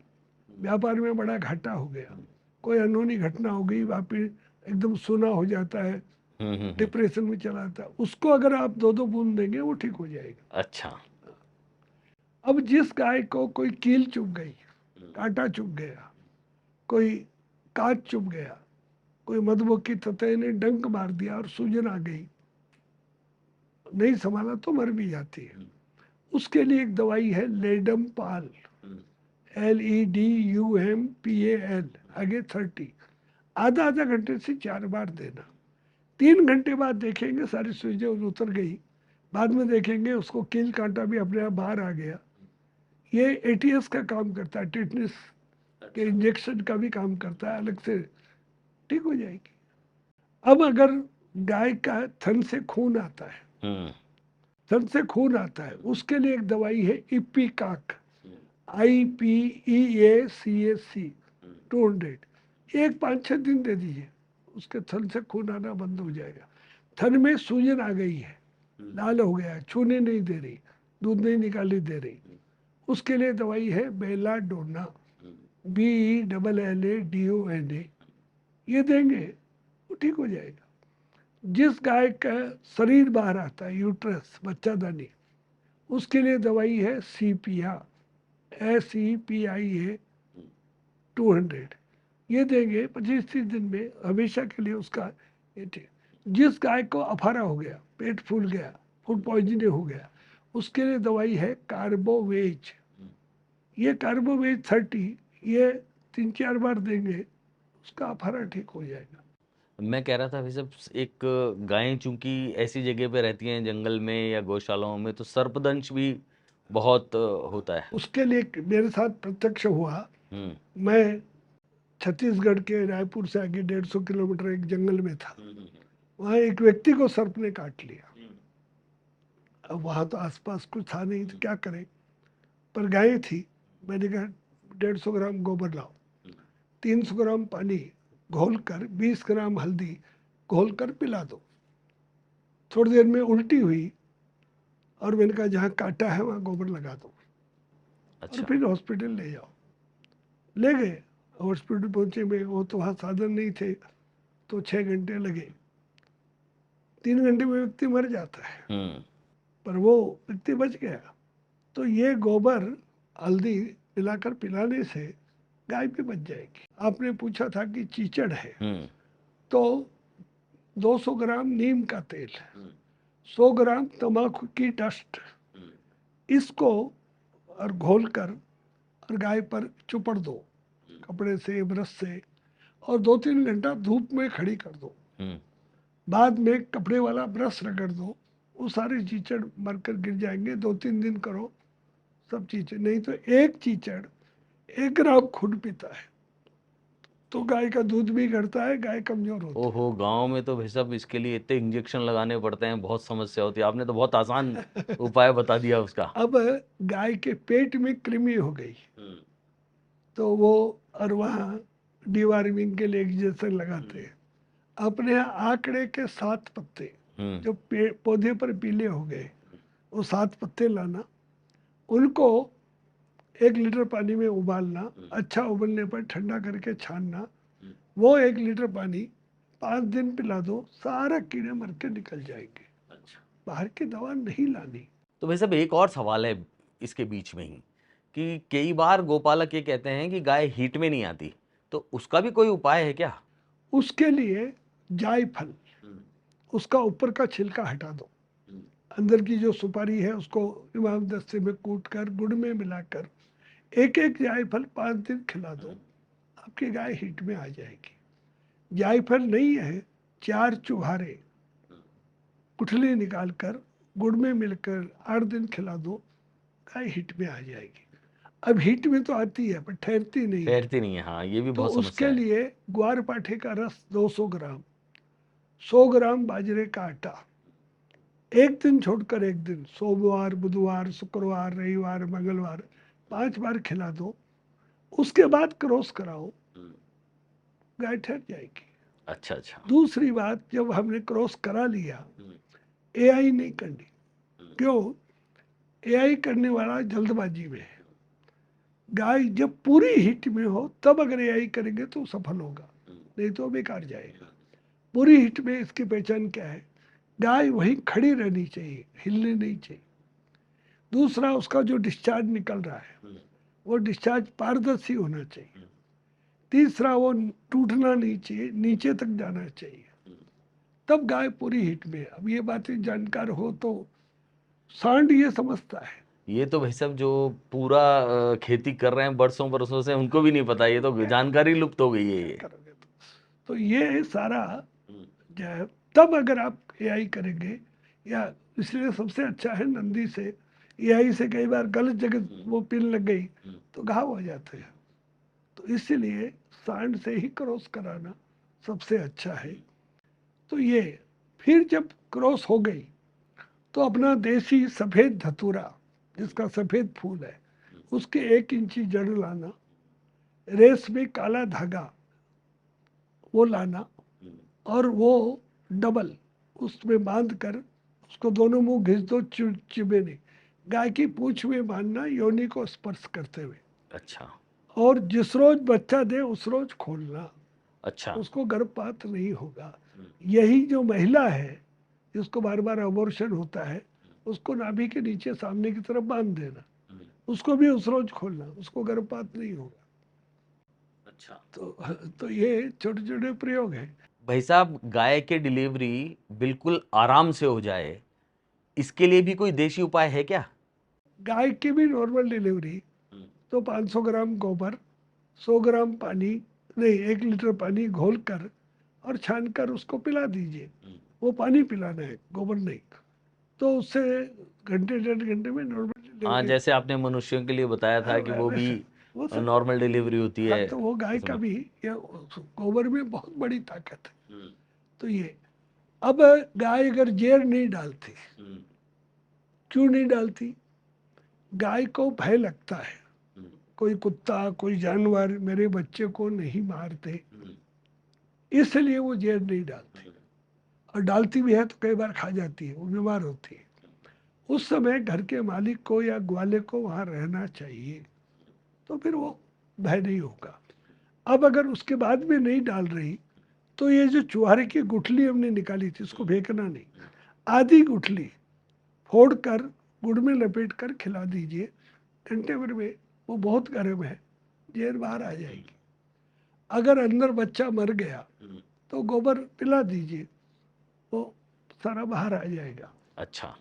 व्यापार में बड़ा घाटा हो गया, कोई अनहोनी घटना हो गई, वापिस एकदम सूना हो जाता है, डिप्रेशन में चला जाता है, उसको अगर आप 2-2 बूंद देंगे वो ठीक हो जाएगा। अच्छा। अब जिस गाय को कोई कील चुभ गई, कांटा चुभ गया, कोई कांच चुभ गया, कोई मधुमक्खी ततै ने डंक मार दिया और सूजन आ गई, नहीं संभाला तो मर भी जाती है, उसके लिए एक दवाई है लेडम पाल, LEDUMPAL, आगे 30, आधा आधा घंटे से 4 बार देना। 3 घंटे बाद देखेंगे सारी सूजन उतर गई, बाद में देखेंगे उसको कील कांटा भी अपने आप बाहर आ गया। ये ATS का काम करता है, टेटनस के इंजेक्शन का भी काम करता है, अलग से ठीक हो जाएगी। अब अगर गाय का थन से खून आता है, थन से खून आता है, उसके लिए एक दवाई है इपिकाक, IPEACAC 200, एक 5-6 दिन दे दीजिए, उसके थन से खून आना बंद हो जाएगा। थन में सूजन आ गई है, लाल हो गया है, छूने नहीं दे रही, दूध नहीं निकाली दे रही, उसके लिए दवाई है बेलाडोना, BELLADONA, ये देंगे वो ठीक हो जाएगा। जिस गाय का शरीर बाहर आता है, यूट्रस, बच्चादानी, उसके लिए दवाई है सीपिया, SEPIA 200, ये देंगे 25-30 दिन में, हमेशा के लिए उसका ये ठीक। जिस गाय को अफारा हो गया, पेट फूल गया, फूड पॉइजनिंग हो गया, उसके लिए दवाई है कार्बोवेज, ये कार्बोवेज 30, ये 3-4 बार देंगे, उसका अफारा ठीक हो जाएगा। मैं कह रहा था भाई साहब, एक गायें चूंकि ऐसी जगह पे रहती हैं जंगल में या गौशालाओं में, तो सर्पदंश भी बहुत होता है। उसके लिए मेरे साथ प्रत्यक्ष हुआ। हम्म मैं छत्तीसगढ़ के रायपुर से आगे 150 किलोमीटर एक जंगल में था, वहाँ एक व्यक्ति को सर्प ने काट लिया। अब वहाँ तो आसपास कुछ था नहीं, तो क्या करें, पर गाय थी। मैंने कहा 150 ग्राम गोबर लाओ, 300 ग्राम पानी घोल कर, 20 ग्राम हल्दी घोल कर पिला दो। थोड़ी देर में उल्टी हुई और मैंने कहा जहाँ काटा है वहाँ गोबर लगा दो, और अच्छा। फिर हॉस्पिटल ले जाओ। ले गए, हॉस्पिटल पहुँचे में, वो तो वहाँ साधन नहीं थे, तो 6 घंटे लगे। 3 घंटे में व्यक्ति मर जाता है, पर वो व्यक्ति बच गया। तो ये गोबर हल्दी मिलाकर पिलाने से गाय भी बच जाएगी। आपने पूछा था कि चीचड़ है, तो 200 ग्राम नीम का तेल, 100 ग्राम तंबाकू की डस्ट, इसको और घोल कर और गाय पर चुपड़ दो कपड़े से, ब्रश से, और 2-3 घंटा धूप में खड़ी कर दो। बाद में कपड़े वाला ब्रश रगड़ दो, वो सारे चीचड़ मरकर गिर जाएंगे। 2-3 दिन करो, सब चीचड़। नहीं तो एक चीचड़ 1 ग्राम खून पीता है, तो गाय का दूध भी घटता है, गाय कमजोर होती है। ओहो, गांव में तो भाई साहब इसके लिए इतने इंजेक्शन लगाने पड़ते हैं, बहुत समस्या होती है। आपने तो बहुत आसान उपाय बता दिया उसका। अब गाय के पेट में कृमि हो गई, तो वो, और वहाँ डिवार्मिंग के लिए इंजेक्शन लगाते हैं। अपने यहाँ आंकड़े के 7 पत्ते जो पौधे पर पीले हो गए, वो 7 पत्ते लाना, उनको 1 लीटर पानी में उबालना, अच्छा उबलने पर ठंडा करके छानना, वो 1 लीटर पानी 5 दिन पिला दो, सारा कीड़े मर के निकल जाएंगे। अच्छा। बाहर की दवा नहीं लानी। तो भाई साहब एक और सवाल है इसके बीच में ही कि कई बार गोपालक ये कहते हैं कि गाय हीट में नहीं आती, तो उसका भी कोई उपाय है क्या? उसके लिए जायफल, उसका ऊपर का छिलका हटा दो, अंदर की जो सुपारी है उसको इमाम दस्ते में कूट कर गुड़ में मिलाकर एक एक जायफल 5 दिन खिला दो, आपकी गाय हीट में आ जाएगी। जायफल नहीं है, 4 चुहारे गुठली निकालकर गुड़ में मिलकर 8 दिन खिला दो, गाय हीट में आ जाएगी। अब हीट में तो आती है पर ठहरती नहीं है, ठहरती नहीं है, हाँ ये भी तो बहुत उसके समस्या है। लिए ग्वार पाठे का रस 200 ग्राम, 100 ग्राम बाजरे का आटा, एक दिन छोड़कर एक दिन, सोमवार, बुधवार, शुक्रवार, रविवार, मंगलवार 5 बार खिला दो। उसके बाद क्रॉस कराओ, गाय ठहर जाएगी। अच्छा अच्छा। दूसरी बात, जब हमने क्रॉस करा लिया, एआई नहीं करनी। क्यों? एआई करने वाला जल्दबाजी में है। गाय जब पूरी हिट में हो तब अगर एआई करेंगे तो सफल होगा, नहीं तो बेकार जाएगा। पूरी हिट में इसकी पहचान क्या है? गाय वहीं खड़ी रहनी चाहिए, हिलनी नहीं चाहिए। दूसरा, उसका जो डिस्चार्ज निकल रहा है वो डिस्चार्ज पारदर्शी होना चाहिए। तीसरा, वो टूटना नहीं चाहिए, नीचे तक जाना चाहिए, तब गाय पूरी हिट में है। अब ये बातें जानकार हो तो सांड ये समझता है। ये तो भाई साहब जो पूरा खेती कर रहे हैं बरसों बरसों से, उनको भी नहीं पता, ये तो जानकारी लुप्त हो गई है क्या ये। करोगे? तो ये सारा जो है, तब अगर आप एआई करेंगे, या इसलिए सबसे अच्छा है नंदी से। एआई से कई बार गलत जगह वो पिन लग गई तो घाव हो जाते हैं, तो इसीलिए सांड से ही क्रॉस कराना सबसे अच्छा है। तो ये फिर जब क्रॉस हो गई तो अपना देसी सफेद धतूरा, जिसका सफेद फूल है, उसके 1 इंची जड़ लाना, रेस में काला धागा वो लाना, और वो डबल उसमें बांध कर उसको दोनों मुंह घिस दो, चिबे नहीं। गाय की पूंछ में बांधना, योनि को स्पर्श करते हुए, अच्छा और जिस रोज बच्चा दे उस रोज खोलना, अच्छा। उसको गर्भपात नहीं होगा। यही जो महिला है जिसको बार बार अबॉर्शन होता है, उसको नाभि के नीचे सामने की तरफ बांध देना, उसको भी उस रोज खोलना, उसको गर्भपात नहीं होगा। अच्छा तो ये छोटे छोटे प्रयोग हैं। भाई साहब, गाय के डिलीवरी बिल्कुल आराम से हो जाए, इसके लिए भी कोई देशी उपाय है क्या? गाय की भी नॉर्मल डिलीवरी तो 500 ग्राम गोबर, 100 ग्राम पानी, नहीं 1 लीटर पानी घोल कर और छान कर उसको पिला दीजिए। वो पानी पिलाना है, गोबर नहीं। तो उससे घंटे 1.5 घंटे में नॉर्मल हाँ, डिलीवरी। जैसे आपने मनुष्यों के लिए बताया था कि वो भी वो सब, नॉर्मल डिलीवरी होती हाँ, है तो वो गाय का उसमें। भी, या गोबर में बहुत बड़ी ताकत है। तो ये, अब गाय अगर जेर नहीं डालती, क्यों नहीं डालती? गाय को भय लगता है, कोई कुत्ता, कोई जानवर मेरे बच्चे को नहीं मारते, इसलिए वो जेर नहीं डालती। और डालती भी है तो कई बार खा जाती है, वो बीमार होती है। उस समय घर के मालिक को या ग्वाले को वहां रहना चाहिए, तो फिर वो भय नहीं होगा। अब अगर उसके बाद में नहीं डाल रही, तो ये जो चुहारे की गुठली हमने निकाली थी उसको फेंकना नहीं, आधी गुठली फोड़ कर गुड़ में लपेट कर खिला दीजिए। घंटे भर में वो बहुत गर्म है, जहर बाहर आ जाएगी। अगर अंदर बच्चा मर गया तो गोबर पिला दीजिए, वो सारा बाहर आ जाएगा। अच्छा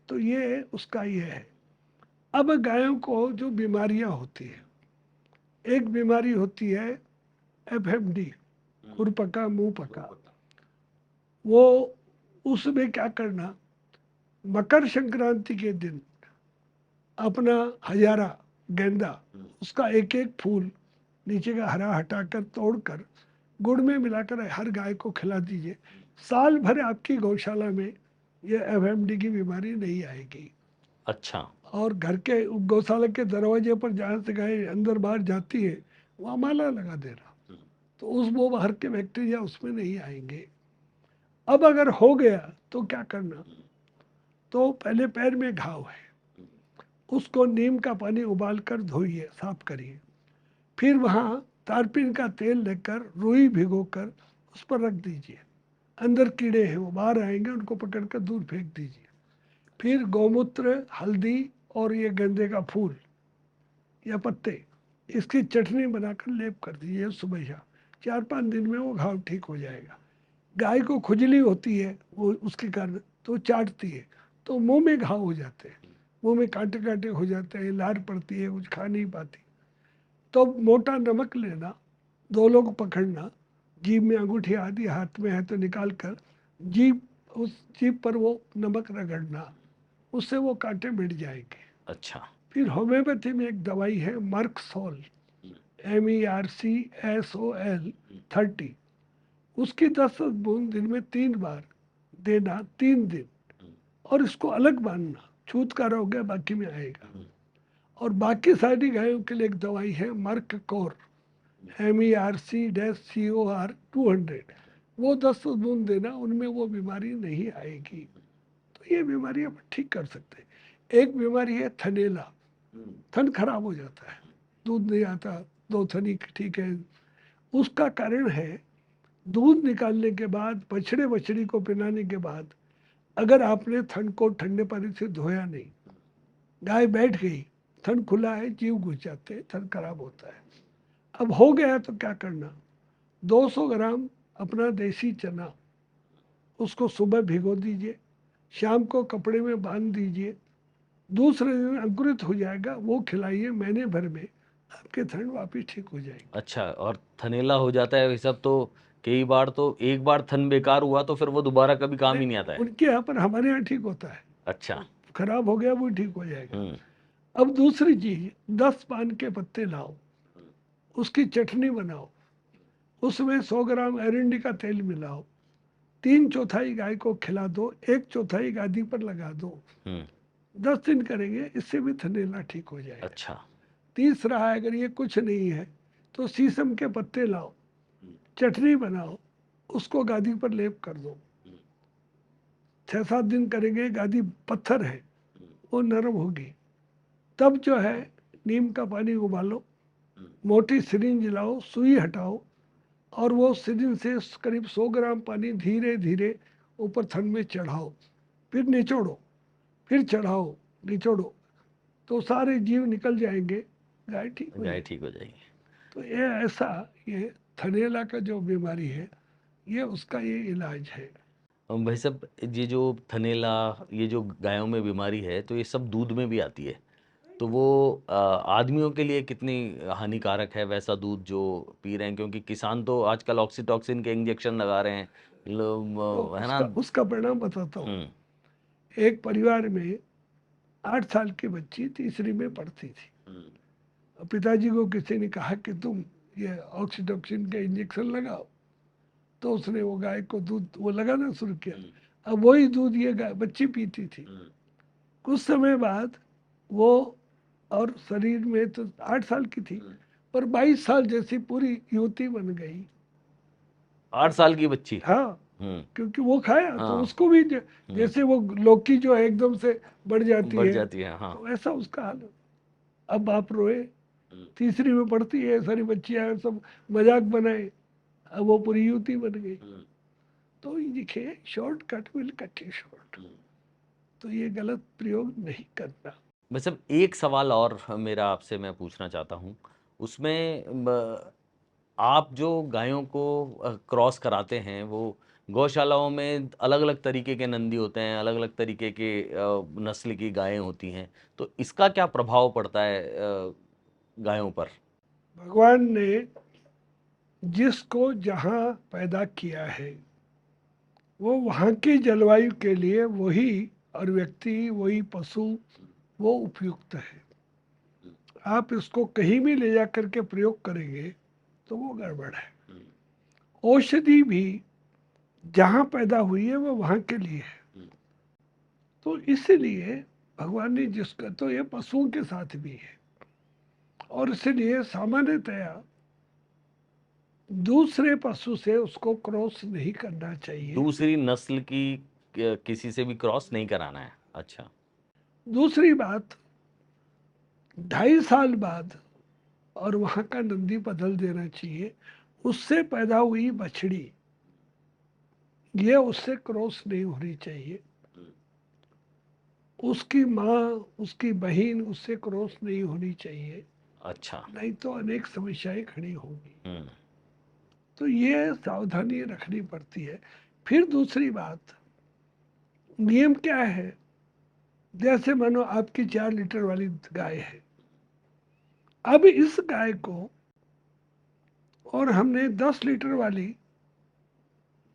तो ये उसका ये है। अब गायों को जो बीमारियां होती है, एक बीमारी होती है एफएमडी, खुरपका मुंह पका। वो, उसमें क्या करना, मकर संक्रांति के दिन अपना हजारा गेंदा, उसका एक एक फूल नीचे का हरा हटाकर तोड़कर गुड़ में मिलाकर हर गाय को खिला दीजिए। साल भर आपकी गौशाला में ये एफएमडी की बीमारी नहीं आएगी। अच्छा और घर के गौशाला के दरवाजे पर जहाँ से गाय अंदर बाहर जाती है वहाँ माला लगा देना, तो उस वो बाहर के बैक्टीरिया उसमें नहीं आएंगे। अब अगर हो गया तो क्या करना? तो पहले पैर में घाव है, उसको नीम का पानी उबाल कर धोइए, साफ करिए। फिर वहाँ तारपीन का तेल लेकर रुई भिगोकर उस पर रख दीजिए। अंदर कीड़े हैं, वो बाहर आएंगे, उनको पकड़कर दूर फेंक दीजिए। फिर गौमूत्र, हल्दी और ये गेंदे का फूल या पत्ते, इसकी चटनी बनाकर लेप कर दीजिए सुबह शाम। 4-5 दिन में वो घाव ठीक हो जाएगा। गाय को खुजली होती है वो उसके कारण, तो चाटती है तो मुंह में घाव हो जाते हैं, मुंह में कांटे कांटे हो जाते हैं, लार पड़ती है, कुछ खा नहीं पाती। तो मोटा नमक लेना, 2 लोग पकड़ना, जीभ में अंगूठी आदि हाथ में है तो निकाल कर जीभ, उस जीभ पर वो नमक रगड़ना, उससे वो कांटे मिट जाएंगे। अच्छा। फिर होम्योपैथी में एक दवाई है मर्कसोल, MERCSOL 30, उसकी 10 बूंद दिन में 3 बार देना, 3 दिन। और इसको अलग बांधना, छूतकार हो गया बाकी में आएगा। और बाकी सारी गायों के लिए एक दवाई है मर्क कोर, MERC-COR 200, वो 10 बूंद देना, उनमें वो बीमारी नहीं आएगी। तो ये बीमारी आप ठीक कर सकते हैं। एक बीमारी है थनेला, थन खराब हो जाता है, दूध नहीं आता, 2 थनी ठीक है। उसका कारण है दूध निकालने के बाद, बछड़े बछड़ी को पिलाने के बाद अगर आपने थन को ठंडे पानी से धोया नहीं, गाय बैठ गई, थन खुला है, जीव घुस जाते हैं, थन खराब होता है। अब हो गया तो क्या करना, 200 ग्राम अपना देसी चना, उसको सुबह भिगो दीजिए, शाम को कपड़े में बांध दीजिए, दूसरे दिन अंकुरित हो जाएगा, वो खिलाइए, महीने भर में आपके थन वापिस ठीक हो जाएंगे। अच्छा, और थनेला हो जाता है ये सब तो कई बार, तो एक बार थन बेकार हुआ तो फिर वो दोबारा कभी काम ही नहीं आता है। उनके यहाँ पर, हमारे यहाँ ठीक होता है, अच्छा। खराब हो गया वो ठीक हो जाएगा। हम्म। अब दूसरी चीज, 10 पान के पत्ते लाओ, उसकी चटनी बनाओ, उसमें 100 ग्राम एरंडी का तेल मिलाओ, 3/4 गाय को खिला दो, 1/4 गादी पर लगा दो। 10 दिन करेंगे, इससे भी थनेला ठीक हो जाएगा। अच्छा। तीसरा है, अगर ये कुछ नहीं है तो शीशम के पत्ते लाओ, चटनी बनाओ, उसको गादी पर लेप कर दो। 6-7 दिन करेंगे, गादी पत्थर है वो नरम होगी। तब जो है नीम का पानी उबालो, मोटी सिरिंज लाओ, सुई हटाओ, और वो सिरिंज से करीब 100 ग्राम पानी धीरे धीरे ऊपर थन में चढ़ाओ, फिर निचोड़ो, फिर चढ़ाओ, निचोड़ो, तो सारे जीव निकल जाएंगे, गाय ठीक हो गाय जाएगी। ठीक हो जाएगी। तो ये ऐसा, ये थनेला का जो बीमारी है, ये उसका ये इलाज है। भाई साहब, ये जो थनेला, ये जो गायों में बीमारी है, तो ये सब दूध में भी आती है, तो वो आदमियों के लिए कितनी हानिकारक है वैसा दूध जो पी रहे हैं? क्योंकि किसान तो आजकल ऑक्सीटॉक्सिन के इंजेक्शन लगा रहे हैं, तो है ना। उसका परिणाम बताता हूँ। हम्म। एक परिवार में 8 साल की बच्ची तीसरी में पढ़ती थी। पिताजी को किसी ने कहा कि तुम ये ऑक्सीटॉक्सिन के इंजेक्शन लगाओ, तो उसने वो गाय को दूध वो लगाना शुरू किया। अब वही दूध ये गाय बच्ची पीती थी। कुछ समय बाद वो, और शरीर में तो 8 साल की थी, पर 22 साल जैसी पूरी युवती बन गई। 8 साल की बच्ची। हाँ, हम्म। क्योंकि वो खाया तो हाँ। उसको भी जैसे वो लौकी जो है एकदम से बढ़ जाती बढ़ है, जाती है, हाँ। तो ऐसा उसका हाल। अब बाप रोए, तीसरी में पढ़ती है, सारी बच्चियां सब मजाक बनाए, अब वो पूरी युवती बन गई। तो ये देखिए, shortcut will cut you short, तो ये गलत प्रयोग नहीं करना। वैसे एक सवाल और मेरा आपसे मैं पूछना चाहता हूँ, उसमें आप जो गायों को क्रॉस कराते हैं, वो गौशालाओं में अलग अलग तरीके के नंदी होते हैं, अलग अलग तरीके के नस्ल की गायें होती हैं, तो इसका क्या प्रभाव पड़ता है गायों पर? भगवान ने जिसको जहाँ पैदा किया है, वो वहाँ की जलवायु के लिए वही, और व्यक्ति वही पशु वो उपयुक्त है। आप इसको कहीं भी ले जा करके प्रयोग करेंगे तो वो गड़बड़ है। औषधि भी जहाँ पैदा हुई है वो वहाँ के लिए है। तो इसलिए भगवान ने जिसका, तो ये पशुओं के साथ भी है, और इसलिए सामान्यतया दूसरे पशु से उसको क्रॉस नहीं करना चाहिए। दूसरी नस्ल की किसी से भी क्रॉस नहीं कराना है। अच्छा। दूसरी बात, 2.5 साल बाद और वहाँ का नंदी बदल देना चाहिए। उससे पैदा हुई बछड़ी ये उससे क्रॉस नहीं होनी चाहिए। उसकी माँ उसकी बहन उससे क्रॉस नहीं होनी चाहिए, अच्छा। नहीं तो अनेक समस्याएं खड़ी होंगी। हम्म। तो ये सावधानी रखनी पड़ती है। फिर दूसरी बात, नियम क्या है, जैसे मानो आपकी 4 लीटर वाली गाय है, अब इस गाय को और हमने 10 लीटर वाली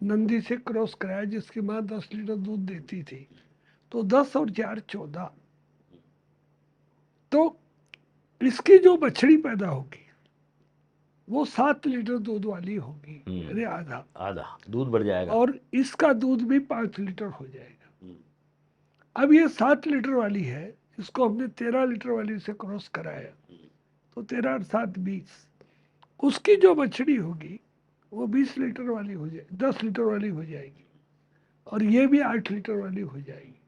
नंदी से क्रॉस कराया जिसकी माँ 10 लीटर दूध देती थी, तो 10 और 4 14, तो इसकी जो बछड़ी पैदा होगी वो 7 लीटर दूध वाली होगी, यानी आधा। आधा दूध बढ़ जाएगा। और इसका दूध भी 5 लीटर हो जाएगा। अब ये 7 लीटर वाली है, इसको हमने 13 लीटर वाली से क्रॉस कराया, तो 13 और 7 20, उसकी जो बछड़ी होगी वो 20 लीटर वाली हो जाएगी, 10 लीटर वाली हो जाएगी, और ये भी 8 लीटर वाली हो जाएगी।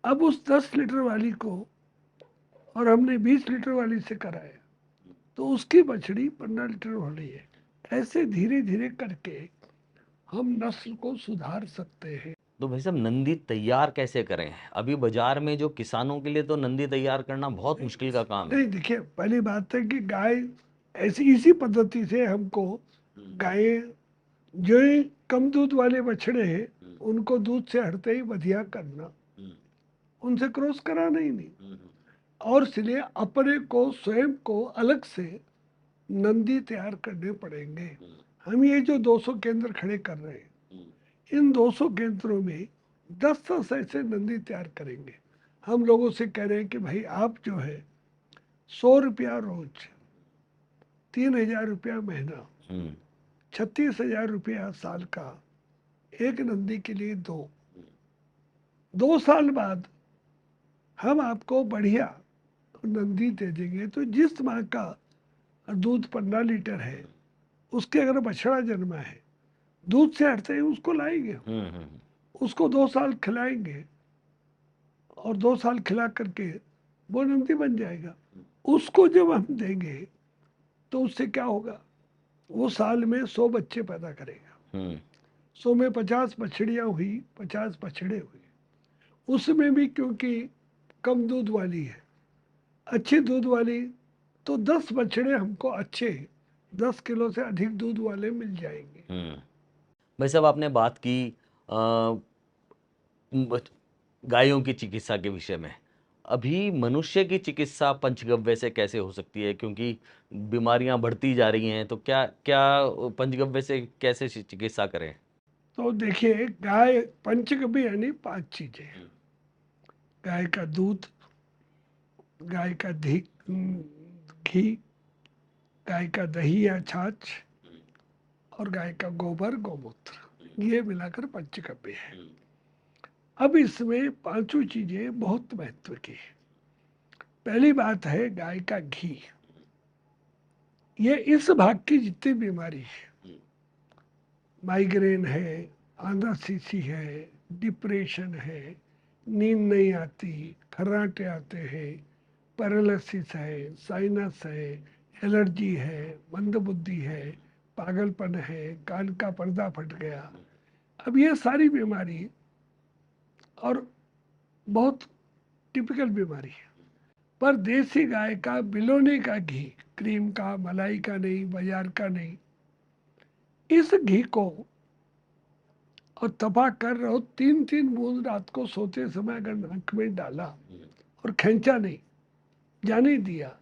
अब उस 10 लीटर वाली को और हमने 20 लीटर वाली से कराया, तो उसकी बछड़ी 15 लीटर हो रही है। ऐसे धीरे धीरे करके हम नस्ल को सुधार सकते हैं। तो भाई साहब, नंदी तैयार कैसे करें? अभी बाजार में जो किसानों के लिए तो नंदी तैयार करना बहुत मुश्किल का काम है। नहीं, देखिए, पहली बात है कि गाय ऐसी इसी पद्धति से हमको गाय जो ही कम दूध वाले बछड़े हैं उनको दूध से हटते ही बधिया करना, उनसे क्रॉस कराना ही नहीं। और इसलिए अपने को स्वयं को अलग से नंदी तैयार करने पड़ेंगे। हम ये जो 200 केंद्र खड़े कर रहे हैं, इन 200 केंद्रों में 10 ऐसे नंदी तैयार करेंगे। हम लोगों से कह रहे हैं कि भाई आप जो है 100 रुपया रोज, 3,000 रुपया महीना, 36,000 रुपया साल का, एक नंदी के लिए 2 साल बाद हम आपको बढ़िया नंदी दे देंगे। तो जिस माँ का दूध 15 लीटर है, उसके अगर बछड़ा जन्मा है, दूध से हटते ही उसको लाएंगे, उसको 2 साल खिलाएंगे, और 2 साल खिला करके वो नंदी बन जाएगा। उसको जब हम देंगे तो उससे क्या होगा, वो साल में 100 बच्चे पैदा करेगा। 100 में 50 बछड़ियाँ हुई, 50 बछड़े हुए, उसमें भी क्योंकि कम दूध वाली है, अच्छी दूध वाली, तो 10 बछड़े हमको अच्छे 10 किलो से अधिक दूध वाले मिल जाएंगे। भाई साहब, आपने बात की गायों की चिकित्सा के विषय में। अभी मनुष्य की चिकित्सा पंचगव्य से कैसे हो सकती है? क्योंकि बीमारियां बढ़ती जा रही हैं, तो क्या क्या पंचगव्य से कैसे चिकित्सा करें? तो देखिए, गाय पंचगव्य यानी 5 चीजें, गाय का दूध, गाय का घी, गाय का दही या छाछ, और गाय का गोबर गौमूत्र, ये मिलाकर पंचगव्य है। अब इसमें 5 चीजें बहुत महत्व की है। पहली बात है गाय का घी। ये इस भाग की जितनी बीमारी है, माइग्रेन है, आंधासीसी है, डिप्रेशन है, नींद नहीं आती, खर्राटे आते हैं, पैरालिसिस है, साइनस है, एलर्जी है, मंदबुद्धि है, पागलपन है, कान का पर्दा फट गया, अब ये सारी बीमारी और बहुत टिपिकल बीमारी है। पर देसी गाय का बिलोने का घी, क्रीम का, मलाई का नहीं, बाजार का नहीं, इस घी को और तपा कर और 3-3 बूंद रात को सोते समय अगर नाक में डाला और खींचा नहीं, जाने दिया,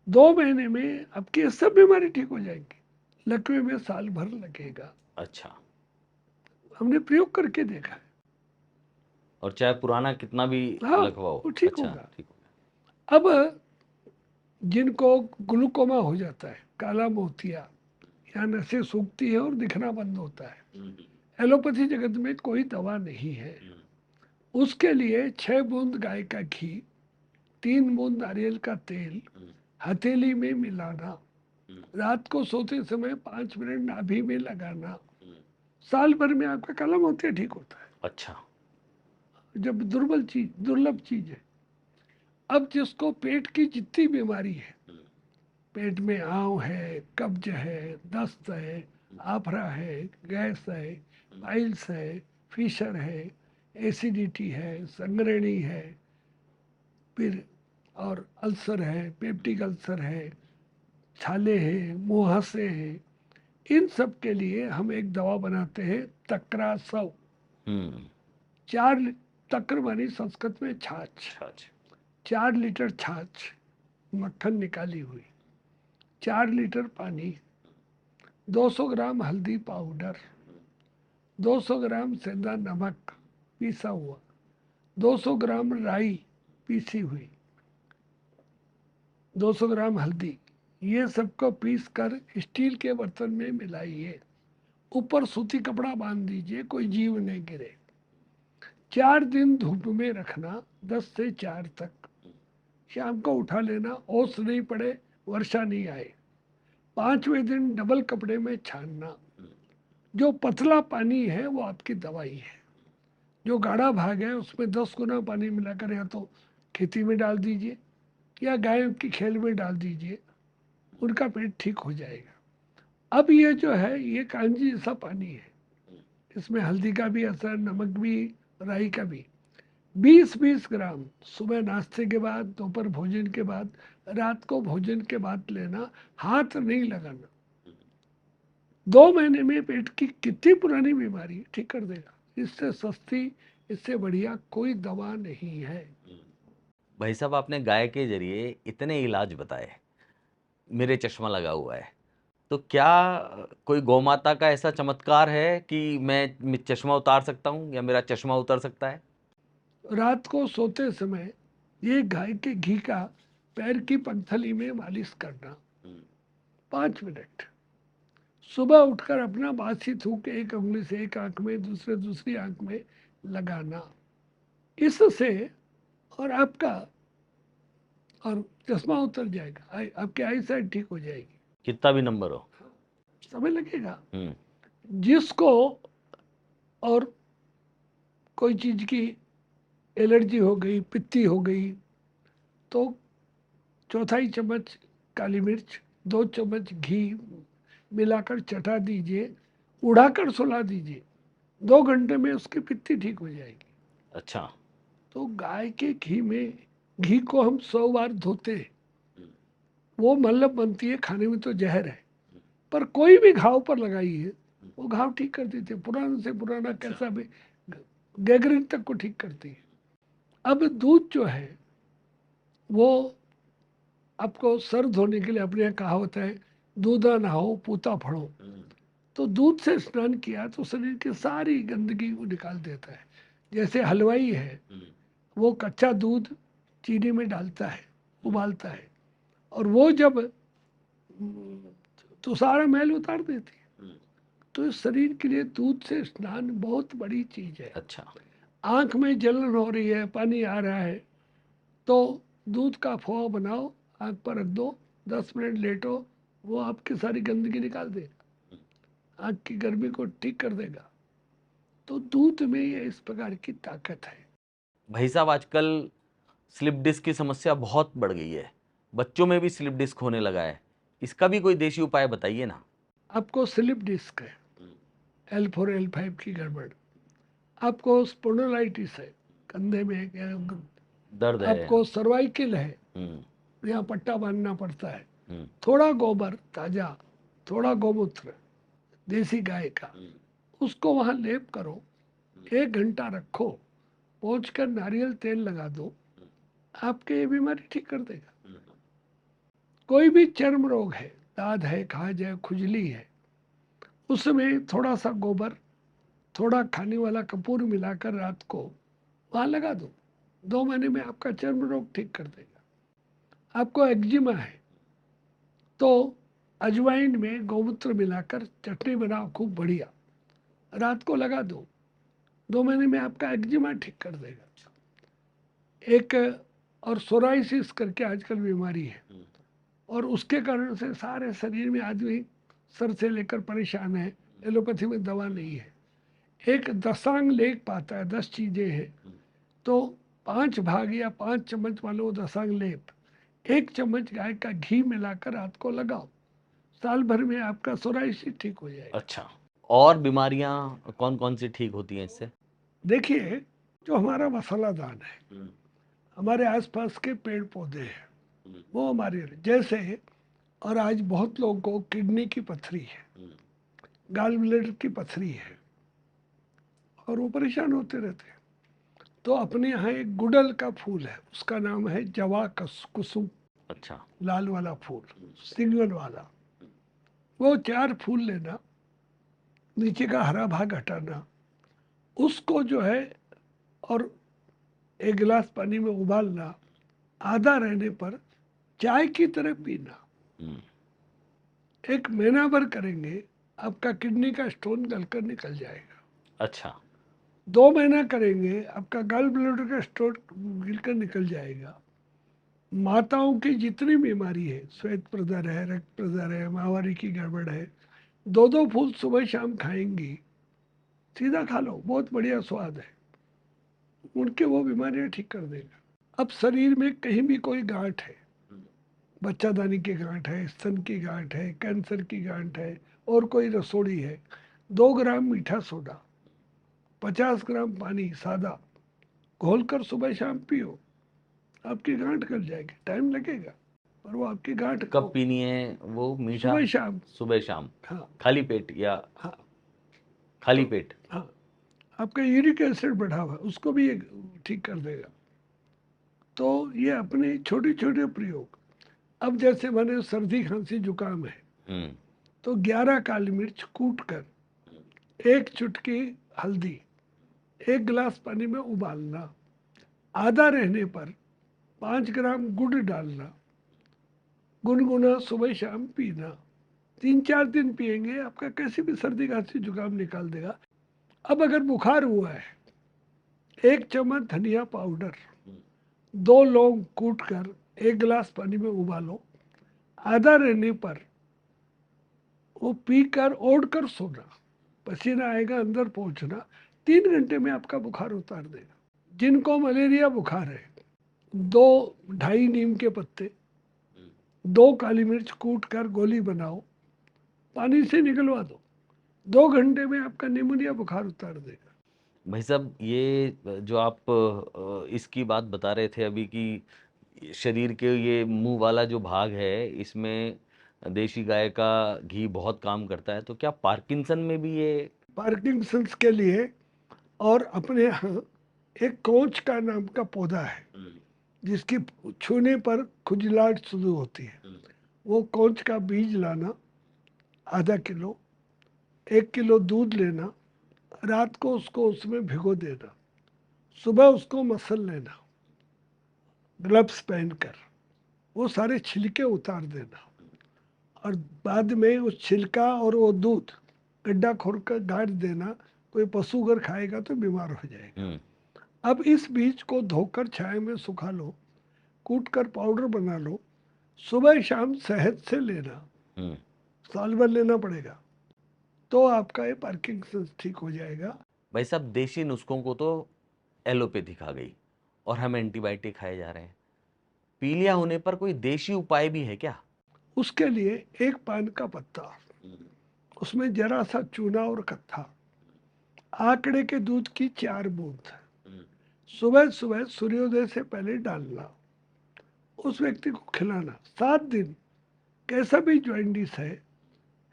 2 महीने में आपकी सब बीमारी ठीक हो जाएगी। लकवे में साल भर लगेगा। अच्छा। हमने प्रयोग करके देखा है। और चाहे पुराना कितना भी हाँ, लखवाओ। वो ठीक अच्छा, होगा। ठीक हो अब जिनको ग्लूकोमा हो जाता है, काला मोतिया, या नसें सूखती है और दिखना बंद होता है, एलोपैथी जगत में कोई दवा नहीं है। उसके लिए 6 बूंद गाय का घी, 3 बूंद नारियल का तेल हथेली में मिलाना, रात को सोते समय 5 मिनट नाभि में लगाना, साल भर में आपका काला मोतिया ठीक होता है। अच्छा। जब दुर्लभ चीज है। अब जिसको पेट की जितनी बीमारी है, पेट में आंव है, कब्ज है, दस्त है, आफरा है, गैस है, पाइल्स है, फिशर है, एसिडिटी है, संगरेणी है, फिर और अल्सर है, पेप्टिक अल्सर है, छाले हैं, मुहासे हैं, इन सब के लिए हम एक दवा बनाते हैं तक्रासव। हम्म। तक्र मानी संस्कृत में छाछ। अच्छा अच्छा। 4 लीटर छाछ, मक्खन निकाली हुई, 4 लीटर पानी, 200 ग्राम हल्दी पाउडर, 200 ग्राम सेंधा नमक पीसा हुआ, 200 ग्राम राई पीसी हुई, 200 ग्राम हल्दी, ये सबको पीस कर स्टील के बर्तन में मिलाइए। ऊपर सूती कपड़ा बांध दीजिए, कोई जीव नहीं गिरे। 4 दिन धूप में रखना, 10 से 4 तक। शाम को उठा लेना, ओस नहीं पड़े, वर्षा नहीं आए। 5वें दिन डबल कपड़े में छानना। जो पतला पानी है वो आपकी दवाई है। जो गाढ़ा भाग है उसमें 10 गुना पानी मिलाकर या तो खेती में डाल दीजिए या गाय की खेल में डाल दीजिए, उनका पेट ठीक हो जाएगा। अब ये जो है ये कांजी जैसा पानी है, इसमें हल्दी का भी असर, नमक भी, राई का भी। 20-20 ग्राम सुबह नाश्ते के बाद, दोपहर भोजन के बाद, रात को भोजन के बाद लेना। हाथ नहीं लगाना। 2 महीने में पेट की कितनी पुरानी बीमारी ठीक कर देगा। इससे सस्ती, इससे बढ़िया कोई दवा नहीं है। भाई साहब, आपने गाय के जरिए इतने इलाज बताए, मेरे चश्मा लगा हुआ है, तो क्या कोई गौ माता का ऐसा चमत्कार है कि मैं चश्मा उतार सकता हूँ या मेरा चश्मा उतर सकता है? रात को सोते समय ये गाय के घी का पैर की पंथली में मालिश करना 5 मिनट। सुबह उठकर अपना बासी थूक एक उंगली से एक आंख में, दूसरी आंख में लगाना। इससे और आपका और चश्मा उतर जाएगा, आपकी आई साइड ठीक हो जाएगी। कितना भी नंबर हो। समय लगेगा। हम्म। जिसको और कोई चीज की एलर्जी हो गई, पित्ती हो गई, तो 1/4 चम्मच काली मिर्च, 2 चम्मच घी मिलाकर चटा दीजिए, उड़ाकर सुला दीजिए। 2 घंटे में उसकी पित्ती ठीक हो जाएगी। अच्छा। तो गाय के घी को हम 100 बार धोते हैं, वो मल्लब बनती है, खाने में तो जहर है, पर कोई भी घाव पर लगाइए वो घाव ठीक कर देती है। पुराने से पुराना कैसा भी गैंग्रीन तक को ठीक करती है। अब दूध जो है वो आपको सर धोने के लिए, अपने यहाँ कहावत है, दूधा नहाओ पूता फड़ो। तो दूध से स्नान किया तो शरीर की सारी गंदगी वो निकाल देता है। जैसे हलवाई है, वो कच्चा दूध चीनी में डालता है, उबालता है, और वो जब तो सारा मैल उतार देती है। तो इस शरीर के लिए दूध से स्नान बहुत बड़ी चीज है। अच्छा। आंख में जलन हो रही है, पानी आ रहा है, तो दूध का खोआ बनाओ, आंख पर रख दो, 10 मिनट लेटो, वो आपकी सारी गंदगी निकाल देगा, आंख की गर्मी को ठीक कर देगा। तो दूध में ये इस प्रकार की ताकत है। भाई साहब, आजकल स्लिप डिस्क की समस्या बहुत बढ़ गई है, बच्चों में भी स्लिप डिस्क होने लगा है, इसका भी कोई देशी उपाय बताइए ना। आपको स्लिप डिस्क है, L4 L5 की गड़बड़, आपको स्पोंडिलाइटिस है, कंधे में दर्द है। आपको सर्वाइकल है, हम्म। यहाँ पट्टा बांधना पड़ता है। हम्म। थोड़ा गोबर ताजा, थोड़ा गौमूत्र देसी गाय का, उसको वहां लेप करो, 1 घंटा रखो, पोंछ कर नारियल तेल लगा दो, आपके ये बीमारी ठीक कर देगा। कोई भी चर्म रोग है, दाद है, खाज है, खुजली है, उसमें थोड़ा सा गोबर, थोड़ा खाने वाला कपूर मिलाकर रात को वहां लगा दो, 2 महीने में आपका चर्म रोग ठीक कर देगा। आपको एक्जिमा है तो अजवाइन में गौमूत्र मिलाकर चटनी बनाओ खूब बढ़िया, रात को लगा दो, 2 महीने में आपका एक्जिमा ठीक कर देगा। एक और सोराइसिस करके आजकल बीमारी है, और उसके कारण से सारे शरीर में आदमी सर से लेकर परेशान है, एलोपैथी में दवा नहीं है। एक दशांग लेख पाता है, 10 चीजें हैं, तो 5 भाग या 5 चम्मच वालो दशांग लेप 1 चम्मच गाय का घी मिलाकर रात को लगाओ। साल भर में आपका सोराइसिस ठीक हो जाएगा। अच्छा, और बीमारियां कौन कौन सी ठीक होती हैं इससे? देखिए, जो हमारा मसालादान है, हमारे आसपास के पेड़ पौधे हैं, वो हमारे जैसे, और आज बहुत लोगों को किडनी की पथरी है, गाल ब्लैडर की पथरी है, और वो परेशान होते रहते हैं। तो अपने यहाँ एक गुड़हल का फूल है, उसका नाम है जवा कुसुम, अच्छा। लाल वाला फूल, सिंगल वाला। वो 4 फूल लेना, नीचे का हरा भाग हटाना, उसको जो है, और 1 गिलास पानी में उबालना, आधा रहने पर चाय की तरह पीना। हम्म, 1 महीना भर करेंगे, आपका किडनी का स्टोन गलकर निकल जाएगा। अच्छा। 2 महीना करेंगे, आपका गल ब्लैडर का स्टोन गिरकर निकल जाएगा। माताओं की जितनी बीमारी है, श्वेत प्रदर है, रक्त प्रदर है, माहवारी की गड़बड़ है, 2-2 फूल सुबह शाम खाएंगी, सीधा खा लो, बहुत बढ़िया स्वाद है, उनके वो बीमारियां ठीक कर देगा। अब शरीर में कहीं भी कोई गांठ है, बच्चादानी की गांठ है, स्तन की गांठ है, कैंसर की गांठ है, और कोई रसोड़ी है, 2 ग्राम मीठा सोडा, 50 ग्राम पानी सादा घोलकर सुबह शाम पियो, आपकी गांठ गल जाएगी। टाइम लगेगा, पर वो आपकी गांठ कब को पीनी है वो मीठा? सुबह शाम। सुबह शाम? हाँ खाली पेट या हाँ। खाली तो पेट? हाँ, आपका यूरिक एसिड बढ़ा हुआ है, उसको भी ये ठीक कर देगा। तो ये अपने छोटे छोटे प्रयोग। अब जैसे मैंने सर्दी खांसी जुकाम है, हम्म, तो 11 काली मिर्च कूट कर 1 चुटकी हल्दी 1 गिलास पानी में उबालना, आधा रहने पर 5 ग्राम गुड़ डालना, गुनगुना सुबह शाम पीना। 3-4 दिन पिएंगे, आपका कैसी भी सर्दी खांसी जुकाम निकाल देगा। अब अगर बुखार हुआ है, 1 चम्मच धनिया पाउडर, 2 लौंग कूट कर 1 गिलास पानी में उबालो, आधा रहने पर वो पीकर ओढ़ कर सोना, पसीना आएगा अंदर पहुंचना, 3 घंटे में आपका बुखार उतार देगा। जिनको मलेरिया बुखार है, 2 ढाई नीम के पत्ते, 2 काली मिर्च कूट कर गोली बनाओ, पानी से निकलवा दो, 2 घंटे में आपका निमोनिया बुखार उतार देगा। भाई साहब, ये जो आप इसकी बात बता रहे थे अभी कि शरीर के ये मुंह वाला जो भाग है इसमें देशी गाय का घी बहुत काम करता है, तो क्या पार्किंसन में भी ये? पार्किंसंस के लिए, और अपने यहाँ एक कोंच का नाम का पौधा है, जिसकी छूने पर खुजलाहट शुरू होती है। वो कोंच का बीज लाना, आधा किलो, 1 किलो दूध लेना, रात को उसको उसमें भिगो देना, सुबह उसको मसल लेना ग्लव्स पहनकर, वो सारे छिलके उतार देना, और बाद में उस छिलका और वो दूध गड्ढा खोद कर गाड़ देना। कोई पशु अगर खाएगा तो बीमार हो जाएगा। हम्म, अब इस बीज को धोकर छाया में सुखा लो, कूट कर पाउडर बना लो, सुबह शाम शहद से लेना, हम्म। साल भर लेना पड़ेगा, तो आपका ये पार्किंसंस ठीक हो जाएगा। भाई साहब, देशी नुस्खों को तो एलोपैथी खा गई और हम एंटीबायोटिक खाए जा रहे हैं। पीलिया होने पर कोई देशी उपाय भी है क्या? उसके लिए 1 पान का पत्ता, उसमें जरा सा चूना और कत्था, आंकड़े के दूध की 4 बूंद, सुबह सुबह सूर्योदय से पहले डालना, उस व्यक्ति को खिलाना। 7 दिन, कैसा भी जॉइंडिस है,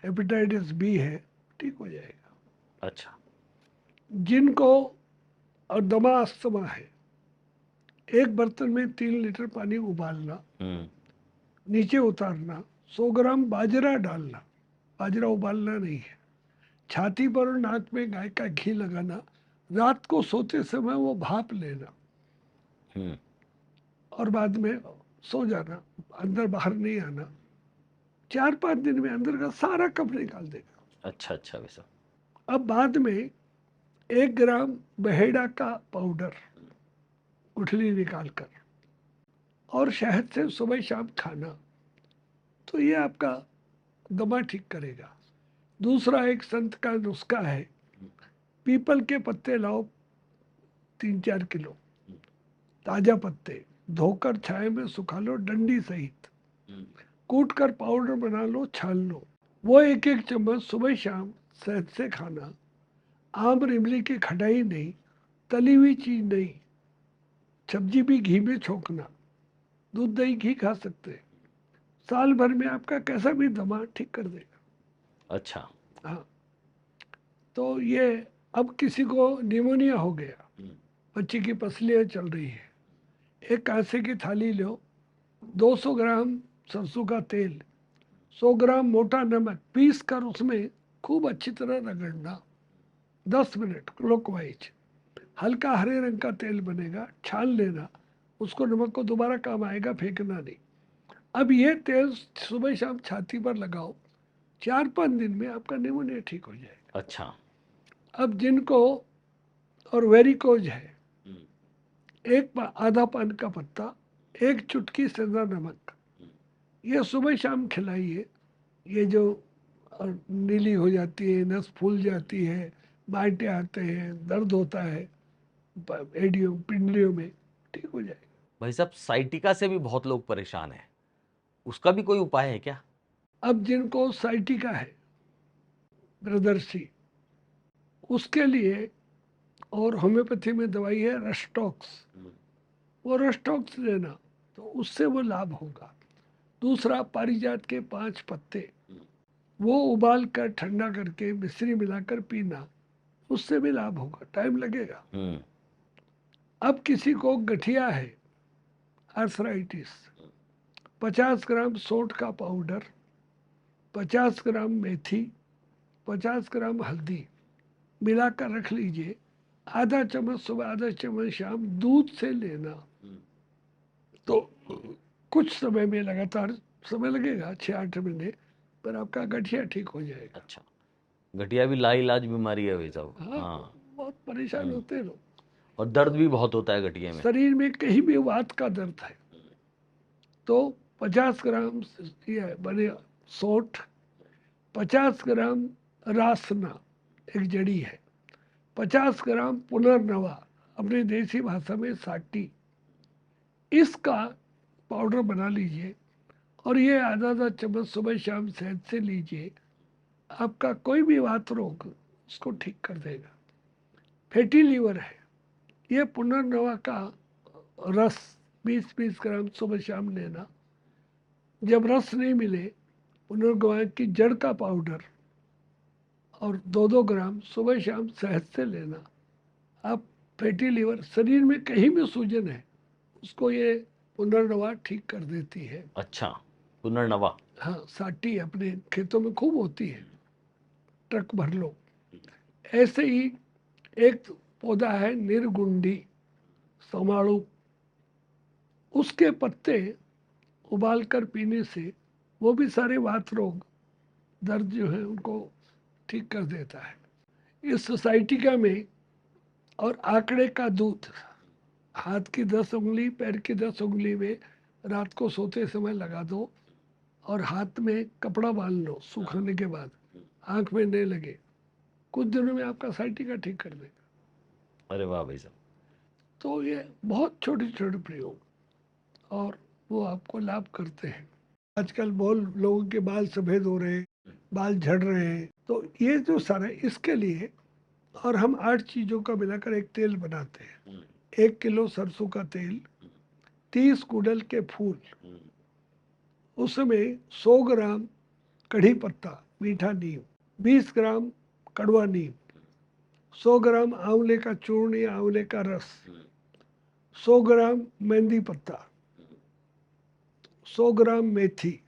हेपेटाइटिस बी है, ठीक हो जाएगा। अच्छा। जिनको और दमा अस्थमा है, 1 बर्तन में 3 लीटर पानी उबालना, हम्म, नीचे उतारना, 100 ग्राम बाजरा डालना, बाजरा उबालना नहीं है, छाती पर और नाक में गाय का घी लगाना, रात को सोते समय वो भाप लेना, हम्म। और बाद में सो जाना, अंदर बाहर नहीं आना। 4-5 दिन में अंदर का सारा कफ निकाल देगा। अच्छा अच्छा भाई साहब। अब बाद में 1 ग्राम बहेड़ा का पाउडर गुठली निकाल कर और शहद से सुबह शाम खाना, तो ये आपका दमा ठीक करेगा। दूसरा एक संत का नुस्खा है, पीपल के पत्ते लाओ 3-4 किलो, ताजा पत्ते धोकर छाया में सुखा लो डंडी सहित, कूट कर पाउडर बना लो छान लो, वो एक एक चम्मच सुबह शाम शहद से खाना। आम इमली की खटाई नहीं, तली हुई चीज नहीं, सब्जी भी घी में छोंकना, दूध दही घी खा सकते हैं। साल भर में आपका कैसा भी दमा ठीक कर देगा। अच्छा। हाँ, तो ये अब किसी को निमोनिया हो गया, बच्चे की पसलियाँ चल रही है, एक कांसे की थाली लो, 200 ग्राम सरसों का तेल, 100 ग्राम मोटा नमक पीस कर उसमें खूब अच्छी तरह रगड़ना, 10 मिनट क्लॉकवाइज। हल्का हरे रंग का तेल बनेगा, छान लेना, उसको नमक को दोबारा काम आएगा, फेंकना नहीं। अब ये तेल सुबह शाम छाती पर लगाओ, 4-5 दिन में आपका निमोनिया ठीक हो जाएगा। अच्छा। अब जिनको और वेरिकोज है, आधा पान का पत्ता, एक चुटकी सेंधा नमक, ये सुबह शाम खिलाइए। ये जो नीली हो जाती है, नस फूल जाती है, बांटे आते हैं, दर्द होता है एडियो पिंडलियों में, ठीक हो जाएगा। भाई साहब, साइटिका से भी बहुत लोग परेशान हैं, उसका भी कोई उपाय है क्या? अब जिनको साइटिका है, ब्रदर्सी, उसके लिए और होम्योपैथी में दवाई है रस्टॉक्स, वो रस्टॉक्स लेना तो उससे वो लाभ होगा। दूसरा पारिजात के 5 पत्ते, वो उबाल कर ठंडा करके मिश्री मिलाकर पीना, उससे भी लाभ होगा, टाइम लगेगा। अब किसी को गठिया है, आर्थराइटिस, 50 ग्राम सौंठ का पाउडर, 50 ग्राम मेथी, 50 ग्राम हल्दी मिलाकर रख लीजिए, आधा चम्मच सुबह आधा चम्मच शाम दूध से लेना। तो कुछ समय में, लगातार समय लगेगा 6-8 महीने, पर आपका गठिया ठीक हो जाएगा। अच्छा, गठिया भी लाइलाज बीमारी है भाई साहब। हाँ, हाँ। बहुत परेशान होते हैं लोग। और दर्द भी बहुत होता है गठिया में। शरीर में कहीं भी वात का दर्द है तो 50 ग्राम ये बने सौंठ, 50 ग्राम रासना एक जड़ी है, 50 ग्राम पुनर्नवा, अपनी देसी भाषा में साटी, इसका पाउडर बना लीजिए और ये आधा आधा चम्मच सुबह शाम शहद से लीजिए। आपका कोई भी वात रोग उसको ठीक कर देगा। फैटी लीवर है, ये पुनर्नवा का रस 20-20 ग्राम सुबह शाम लेना। जब रस नहीं मिले, पुनर्नवा की जड़ का पाउडर और 2-2 ग्राम सुबह शाम शहद से लेना। आप फैटी लीवर, शरीर में कहीं भी सूजन है, उसको ये पुनर्नवा ठीक कर देती है। अच्छा, पुनर्नवा। हाँ, साटी अपने खेतों में खूब होती है, ट्रक भर लो। ऐसे ही एक पौधा है निर्गुंडी, समाड़ू, उसके पत्ते उबाल कर पीने से वो भी सारे वात रोग, दर्द जो है उनको ठीक कर देता है। इस सोसाइटी का में और आंकड़े का दूध, हाथ की 10 उंगली पैर की 10 उंगली में रात को सोते समय लगा दो और हाथ में कपड़ा बांध लो सुखाने के बाद, आंख में नहीं लगे, कुछ दिनों में आपका साइटिका ठीक कर देगा। अरे वाह भाई साहब। तो ये बहुत छोटे छोटे प्रयोग और वो आपको लाभ करते हैं। आजकल बहुत लोगों के बाल सफ़ेद हो रहे हैं, बाल झड़ रहे हैं, तो ये जो सारा इसके लिए, और हम 8 चीज़ों का मिलाकर एक तेल बनाते हैं। 1 किलो सरसों का तेल, 30 गुड़हल के फूल, उसमें 100 ग्राम कढ़ी पत्ता मीठा नीम, 20 ग्राम कड़वा नीम, 100 ग्राम आंवले का चूर्ण या आंवले का रस, 100 ग्राम मेहंदी पत्ता, 100 ग्राम मेथी,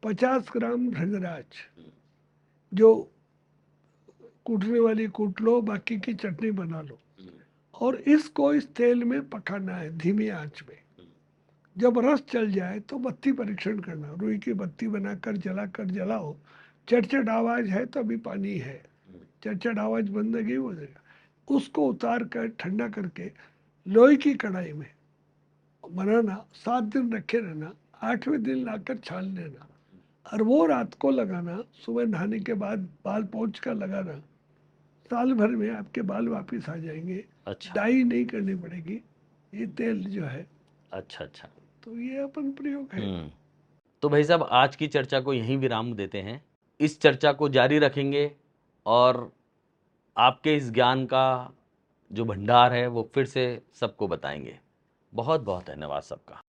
50 ग्राम भृंगराज, जो कूटने वाली कूट लो, बाकी की चटनी बना लो और इसको इस तेल में पकाना है धीमी आंच में। जब रस चल जाए तो बत्ती परीक्षण करना, रुई की बत्ती बनाकर जलाओ, चटचट आवाज है तो अभी पानी है, चटचट आवाज बंद नहीं हो जाएगा, उसको उतार कर ठंडा करके लोहे की कढ़ाई में बनाना, 7 दिन रखे रहना, 8वें दिन लाकर छान लेना और वो रात को लगाना, सुबह नहाने के बाद बाल पोंछ कर लगाना। साल भर में आपके बाल वापस आ जाएंगे, अच्छा। डाई नहीं करनी पड़ेगी, ये तेल जो है, अच्छा अच्छा। तो ये अपन प्रयोग है। तो भाई साहब आज की चर्चा को यहीं विराम देते हैं। इस चर्चा को जारी रखेंगे और आपके इस ज्ञान का जो भंडार है वो फिर से सबको बताएंगे। बहुत बहुत धन्यवाद सबका।